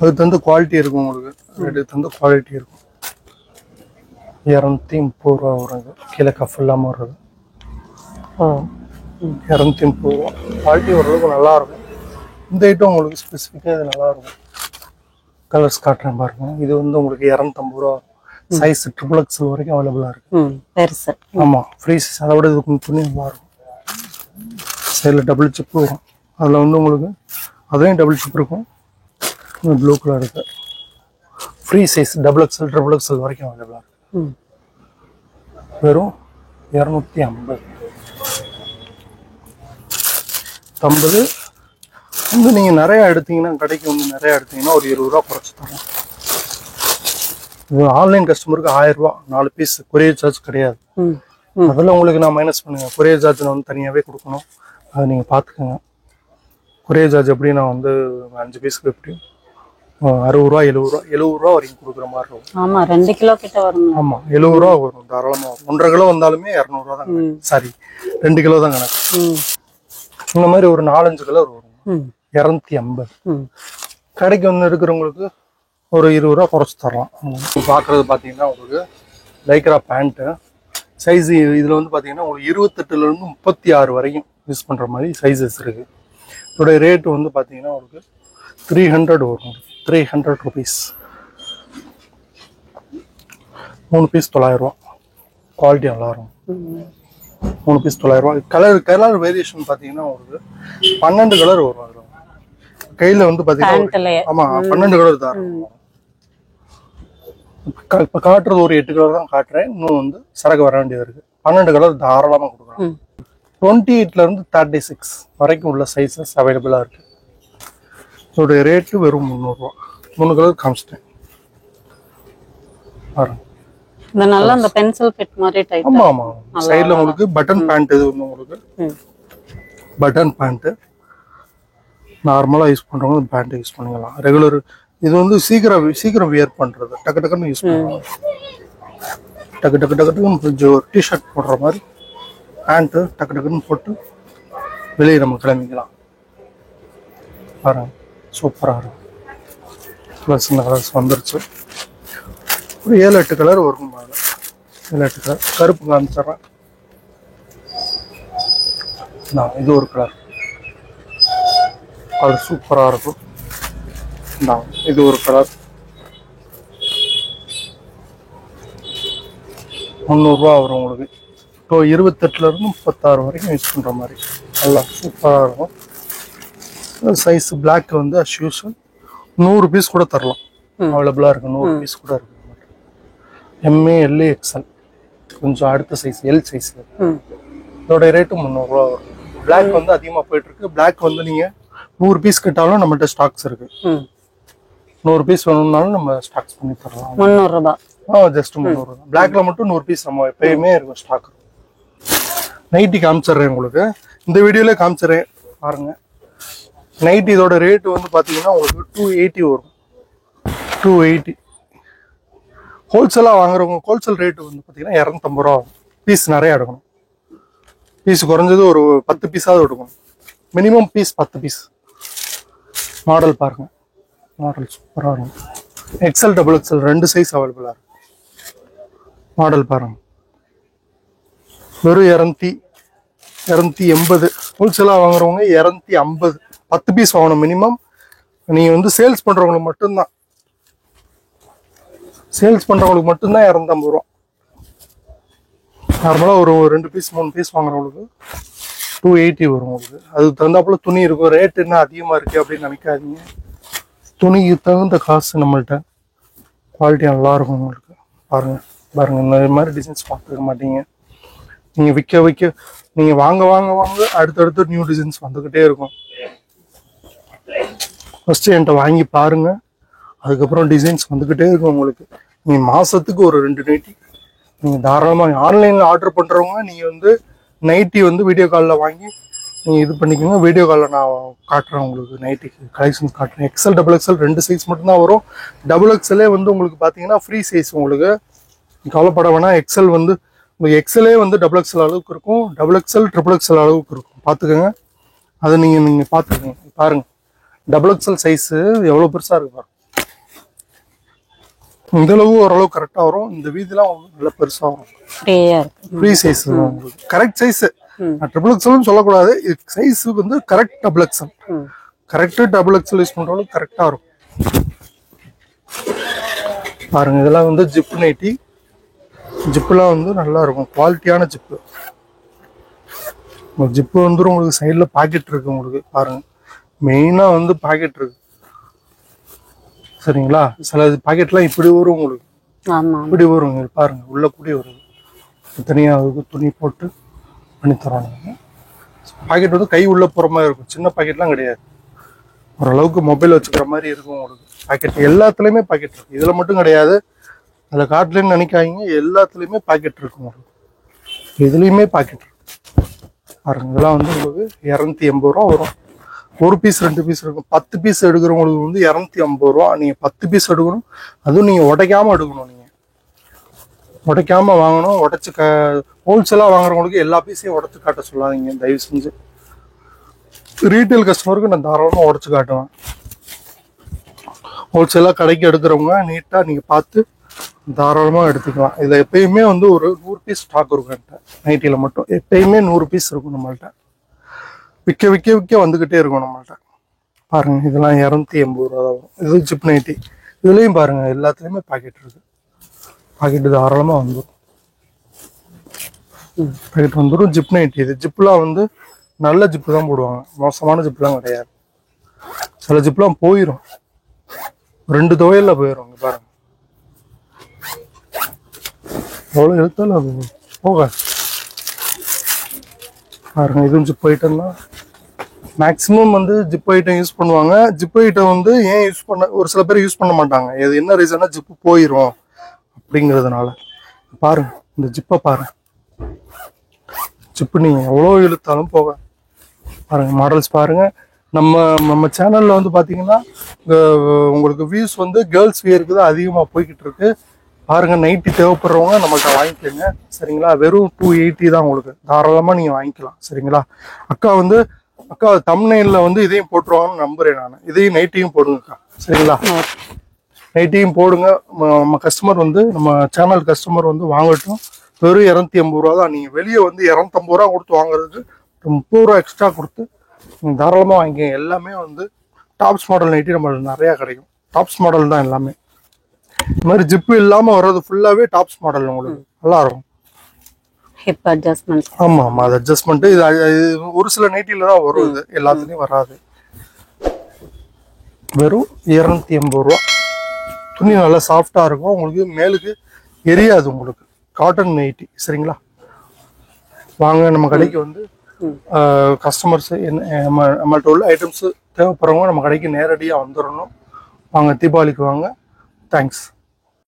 அது தந்து குவாலிட்டி இருக்கும் உங்களுக்கு. ரேட்டு தந்து குவாலிட்டி இருக்கும். 230 ரூபா வரும். கீழே கஃப் இல்லாமல் வர்றது 230 ரூபா. குவாலிட்டி வர்றதுக்கு நல்லா இருக்கும். இந்த ஐட்டம் உங்களுக்கு ஸ்பெசிஃபிக்காக இது நல்லா இருக்கும். கலர்ஸ் காட்டுறேன் பாருங்க. இது வந்து உங்களுக்கு 250 ரூபா. சைஸ் XXL வரைக்கும் அவைலபிளாக இருக்கு. ஆமாம், ஃப்ரீ சைஸ். அதை விட இது கொஞ்சம் துணி நல்லா இருக்கும். சைடில் டபுள் சிப்பு வரும். அதில் வந்து உங்களுக்கு அதுலேயும் டபுள் சிப் இருக்கும். ப்ளூ கலர் இருக்கு. ஃப்ரீ சைஸ் XXL XXL வரைக்கும் அவைலபிளாக இருக்கு. வெறும் 250 வந்து நீங்கள் நிறையா எடுத்தீங்கன்னா, கடைக்கு வந்து நிறையா எடுத்தீங்கன்னா ஒரு 20 ரூபா குறைச்சி தரோம். இது ஆன்லைன் கஸ்டமருக்கு 1000 ரூபா 4 பீஸ். கொரியர் சார்ஜ் கிடையாது. அதில் உங்களுக்கு நான் மைனஸ் பண்ணுங்க. கொரியர் சார்ஜ் நான் வந்து தனியாகவே கொடுக்கணும். அதை நீங்கள் பார்த்துக்கோங்க. கொரியர் சார்ஜ் எப்படி நான் வந்து 5 பீஸ்க்கு எப்படி 60 ரூபா 70 ரூபா வரைக்கும் கொடுக்குற மாதிரி இருக்கும். ஆமாம், 2 கிலோ கிட்ட வரும். ஆமாம், 70 ரூபா வரும் தாராளமாக வரும். 1.5 கிலோ வந்தாலுமே 200 ரூபா தான் கணக்கு. சாரி, 2 கிலோ தான் கணக்கு. இந்த மாதிரி ஒரு 4-5 கிலோ வரும். 250. கடைக்கு வந்து எடுக்கிறவங்களுக்கு ஒரு 20 ரூபா குறைச்சி தரலாம். பார்க்குறது பார்த்தீங்கன்னா உங்களுக்கு லைக்ரா பேண்ட்டு சைஸ் இதில் வந்து பார்த்தீங்கன்னா உங்களுக்கு 28லேருந்து 36 வரைக்கும் யூஸ் பண்ணுற மாதிரி சைஸஸ் இருக்குது. இதோடைய ரேட்டு வந்து பார்த்தீங்கன்னா உங்களுக்கு 300 வரும். 300 ருபீஸ். 3 பீஸ் 900 ரூபா. குவாலிட்டி நல்லா இருக்கும். 3 பீஸ் 900 ரூபா. கலர் வேரியேஷன் பார்த்தீங்கன்னா உங்களுக்கு 12 கலர் வரும். அதில் கையில் வந்து பார்த்தீங்கன்னா ஆமாம் 12 கலர் தான் இருக்கும். இப்போ காட்டுறது ஒரு 8 கலர் தான் காட்டுறேன். இன்னும் வந்து சரக்கு வர வேண்டியது இருக்குது. 12 கலர் தாராளமாக கொடுக்குறோம். 28லேருந்து 36 வரைக்கும் உள்ள சைஸஸ் அவைலபிளாக இருக்குது. இதோடைய ரேட்டு வெறும் 300 ரூபா. 3 கலர் காமிச்சிட்டேன் பாருங்க. இந்த நல்ல அந்த பென்சில் ஃபிட் மாதிரி டைப். ஆமா ஆமா. சைடுல உங்களுக்கு பட்டன் பேண்ட் இது வந்து உங்களுக்கு பட்டன் பேண்ட் நார்மலா யூஸ் பண்றவங்க பேண்ட் யூஸ் பண்ணிக்கலாம். ரெகுலர் இது வந்து சீக்கிரம் வியர் பண்றது. டக்கு டக்குன்னு யூஸ் பண்ணலாம். டக்கு டக்குன்னு கொஞ்சம் ஒரு டிஷர்ட் போடுற மாதிரி பேண்ட் டக்கு டக்குன்னு போட்டு வெளியே நம்ம கிளம்பிக்கலாம். பாருங்க சூப்பரா இருக்கும். ப்ளஸ் இந்த கலர்ஸ் வந்துருச்சு. ஒரு 7-8 கலர் வரும். 7-8 கலர். கருப்பு காமிச்சிட்றேன். இது ஒரு கலர். கலர் சூப்பராக இருக்கும். இது ஒரு கலர். 300 ரூபா வரும் உங்களுக்கு. இப்போ 28லேருந்து 36 வரைக்கும் யூஸ் பண்ணுற மாதிரி நல்லா சூப்பராக இருக்கும். சைஸ் பிளாக் வந்து அஸ் யூஷுவல் 100 பீஸ் கூட தரலாம். அவைலபிளாக இருக்கு. 100 பீஸ் கூட இருக்கு. எம்ஏ எல்ஏ எக்ஸ்எல் கொஞ்சம் அடுத்த சைஸ் எல் சைஸ்ல. இதோட ரேட்டு 300 ரூபா வரும். பிளாக் வந்து அதிகமாக போயிட்டு இருக்கு. பிளாக் வந்து நீங்க 100 பீஸ் கிட்டாலும் நம்மகிட்ட ஸ்டாக்ஸ் இருக்கு. 100 பீஸ் வேணும்னாலும் நம்ம ஸ்டாக்ஸ் பண்ணி தரலாம். 300 ரூபா. ஜஸ்ட் 300 ரூபா. பிளாக்ல மட்டும் 100 பீஸ் நம்ம எப்பயுமே இருக்கும் ஸ்டாக். நைட்டி காமிச்சிடுறேன் உங்களுக்கு. இந்த வீடியோல காமிச்சிடுறேன் பாருங்க. நைட்டி இதோட ரேட்டு வந்து பாத்தீங்கன்னா உங்களுக்கு 280 வரும். 280. ஹோல்சேலாக வாங்குறவங்க ஹோல்சேல் ரேட்டு வந்து பார்த்தீங்கன்னா 250 ரூபா ஆகும். பீஸ் நிறைய எடுக்கணும். பீஸ் குறைஞ்சது ஒரு 10 பீஸாவது எடுக்கணும். Minimum piece 10 piece. மாடல் பாருங்க. மாடல் சூப்பராக இருக்கும். எக்ஸ்எல் டபுள் எக்ஸ்எல் 2 சைஸ் அவைலபிளாக இருக்கு. மாடல் பாருங்க. வெறும் 280. ஹோல்சேலாக வாங்குறவங்க 250. 10 பீஸ் வாங்கணும் மினிமம். நீங்கள் வந்து சேல்ஸ் பண்ணுறவங்களுக்கு மட்டும்தான். சேல்ஸ் பண்ணுறவங்களுக்கு மட்டும்தான் 250 ரூபா. நார்மலாக ஒரு 2 பீஸ் 3 பீஸ் வாங்குறவங்களுக்கு 280 வரும் உங்களுக்கு. அதுக்கு தகுந்தாப்புல துணி இருக்கும். ரேட் என்ன அதிகமாக இருக்குது அப்படின்னு நினைக்காதீங்க. துணிக்கு தகுந்த காசு நம்மள்கிட்ட. குவாலிட்டி நல்லாயிருக்கும் உங்களுக்கு. பாருங்க இந்த மாதிரி டிசைன்ஸ் பார்த்துக்க மாட்டீங்க. நீங்கள் விற்க நீங்கள் வாங்க அடுத்தடுத்து நியூ டிசைன்ஸ் வந்துக்கிட்டே இருக்கும். ஃபஸ்ட்டு என்கிட்ட வாங்கி பாருங்க. அதுக்கப்புறம் டிசைன்ஸ் வந்துக்கிட்டே இருக்கும் உங்களுக்கு. நீங்கள் மாதத்துக்கு ஒரு 2 நைட்டி நீங்கள் தாராளமாக ஆன்லைனில் ஆர்டர் பண்ணுறவங்க நீங்கள் வந்து நைட்டி வந்து வீடியோ காலில் வாங்கி நீங்கள் இது பண்ணிக்கோங்க. வீடியோ காலில் நான் காட்டுறேன் உங்களுக்கு. நைட்டிக்கு கலெக்ஷன்ஸ் காட்டுறேன். எக்ஸ்எல் டபுள் எக்ஸ்எல் 2 சைஸ் மட்டும்தான் வரும். டபுள் எக்ஸ்எல்லே வந்து உங்களுக்கு பார்த்தீங்கன்னா ஃப்ரீ சைஸ் உங்களுக்கு. கவலைப்பட வேணாம். எக்ஸ்எல் வந்து உங்களுக்கு எக்ஸ்எல்லே வந்து டபுள் எக்ஸ்எல் அளவுக்கு இருக்கும். டபுள் எக்ஸ்எல் ட்ரிபிள் எக்ஸ்எல் அளவுக்கு இருக்கும். பார்த்துக்கோங்க. அதை நீங்கள் பார்த்துக்கோங்க. பாருங்கள் டபுள் எக்ஸ்எல் சைஸு எவ்வளோ பெருசாக இருக்கு பாருங்க. இந்த அளவு ஓரளவு கரெக்டா வரும். இந்த வீதிலாம் நல்ல பெருசா வரும். ஃப்ரீ சைஸ் உங்களுக்கு. Correct size. ட்ரிபிள் எக்ஸ்எல்னு சொல்லக்கூடாது. இது சைஸ் வந்து correct double XL. Correct double XL use பண்றவங்களுக்கு கரெக்டா இருக்கும். பாருங்க இதெல்லாம் வந்து ஜிப் நைட்டி. ஜிப்லாம் வந்து நல்லா இருக்கும். குவாலிட்டியான ஜிப்பு. ஜிப்பு வந்து உங்களுக்கு சைடில் பாக்கெட் இருக்கு உங்களுக்கு. பாருங்க மெயினா வந்து பாக்கெட் இருக்கு. சரிங்களா? சில பாக்கெட்லாம் இப்படி வரும் உங்களுக்கு. இப்படி வரும் பாருங்க. உள்ள கூடி வருது. தனியாக துணி போட்டு பண்ணி தரோம். பாக்கெட் வந்து கை உள்ள போற மாதிரி இருக்கும். சின்ன பாக்கெட்லாம் கிடையாது. ஓரளவுக்கு மொபைல் வச்சுக்கிற மாதிரி இருக்கும் உங்களுக்கு. பாக்கெட் எல்லாத்துலயுமே பாக்கெட் இருக்கு. இதுல மட்டும் கிடையாது. அதில் காட்டலன்னு நினைக்காதீங்க. எல்லாத்துலயுமே பாக்கெட் இருக்கும் உங்களுக்கு. இதுலயுமே பாக்கெட் இருக்கு. பாருங்க இதெல்லாம் வந்து உங்களுக்கு 280 ரூபா வரும். 1 பீஸ் 2 பீஸ் இருக்கும். 10 பீஸ் எடுக்கிறவங்களுக்கு வந்து 250 ரூபா. நீங்க 10 பீஸ் எடுக்கணும். அதுவும் நீங்க உடைக்காம எடுக்கணும். நீங்க உடைக்காம வாங்கணும். உடைச்சு ஹோல்சேலா வாங்குறவங்களுக்கு எல்லா பீஸையும் உடைச்சு காட்ட சொல்லாதீங்க தயவு செஞ்சு. ரீட்டைல் கஸ்டமருக்கு நான் தாராளமாக உடைச்சு காட்டுவேன். ஹோல்சேலா கடைக்கு எடுக்கிறவங்க நீட்டா நீங்க பார்த்து தாராளமாக எடுத்துக்கலாம். இதில் எப்பயுமே வந்து ஒரு 100 பீஸ் ஸ்டாக் இருக்கும் என்கிட்ட. நைட்டியில் மட்டும் எப்பயுமே 100 பீஸ் இருக்கும் நம்மள்ட்ட. விற்க விற்க விற்க வந்துக்கிட்டே இருக்கும் நம்மள்ட்ட. பாருங்கள், இதெல்லாம் 280 ரூபா தான் வரும். இது ஜிப் நைட்டி. இதுலேயும் பாருங்கள், எல்லாத்துலேயுமே பாக்கெட் இருக்குது. பாக்கெட்டு தாராளமாக வந்துடும். பாக்கெட் வந்துடும். Zip nightie. இது ஜிப்லாம் வந்து நல்ல ஜிப்பு தான் போடுவாங்க, மோசமான ஜிப்லாம் கிடையாது. சில ஜிப்லாம் போயிடும், 2 துவையல்ல போயிடும். இங்கே பாருங்க, எவ்வளோ எழுத்தாலும் அது போக பாருங்க. இதுவும் ஜிப் ஐட்டம்னா மேக்ஸிமம் வந்து ஜிப் ஐட்டம் யூஸ் பண்ணுவாங்க. ஜிப் ஐட்டம் வந்து ஏன் யூஸ் பண்ண, ஒரு சில பேர் யூஸ் பண்ண மாட்டாங்க. இது என்ன ரீசன்னா ஜிப்பு போயிடும் அப்படிங்கிறதுனால. பாருங்க, இந்த ஜிப்பை பாருங்க. ஜிப்பு நீங்கள் எவ்வளோ இழுத்தாலும் போக பாருங்க. மாடல்ஸ் பாருங்க. நம்ம சேனல்ல வந்து பார்த்தீங்கன்னா உங்களுக்கு வியூஸ் வந்து கேர்ள்ஸ் வியருக்கு தான் அதிகமாக போய்கிட்டு இருக்கு. பாருங்க, நைட்டி தேவைப்படுறவங்க நம்மள்ட்ட வாங்கிக்கோங்க, சரிங்களா? வெறும் 280 தான் உங்களுக்கு. தாராளமாக நீங்கள் வாங்கிக்கலாம், சரிங்களா? அக்கா தம்ப்நெயில்ல வந்து இதையும் போட்டுருவாங்கன்னு நம்புறேன் நான். இதையும் நைட்டியும் போடுங்கக்கா, சரிங்களா? நைட்டியும் போடுங்க. நம்ம கஸ்டமர் வந்து, நம்ம சேனல் கஸ்டமர் வந்து வாங்கட்டும். வெறும் 280 ரூபா தான். நீங்கள் வெளியே வந்து 250 ரூபா கொடுத்து வாங்குறதுக்கு 30 ரூபா எக்ஸ்ட்ரா கொடுத்து நீங்கள் தாராளமாக வாங்கிக்கோங்க. எல்லாமே வந்து டாப்ஸ் மாடல் நைட்டி நம்மளுக்கு நிறையா கிடைக்கும். டாப்ஸ் மாடல் தான் எல்லாமே. இந்த மாதிரி ஜிப்பு இல்லாமல் வர்றது ஃபுல்லாகவே டாப்ஸ் மாடல் உங்களுக்கு நல்லா இருக்கும். Hip adjustment. ஆமாம், அது அட்ஜஸ்ட்மெண்ட்டு. இது ஒரு சில நைட்டியில் தான் வரும், இது எல்லாத்துலேயும் வராது. வெறும் 280 ரூபா. துணி நல்லா சாஃப்டாக இருக்கும், உங்களுக்கு மேலுக்கு எரியாது. உங்களுக்கு காட்டன் நைட்டி, சரிங்களா? வாங்க, நம்ம கடைக்கு வந்து கஸ்டமர்ஸ் நம்மள்ட்ட உள்ள ஐட்டம்ஸ் தேவைப்படுறவங்க நம்ம கடைக்கு நேரடியாக வந்துடணும். வாங்க, தீபாவளிக்கு வாங்க. தேங்க்ஸ்.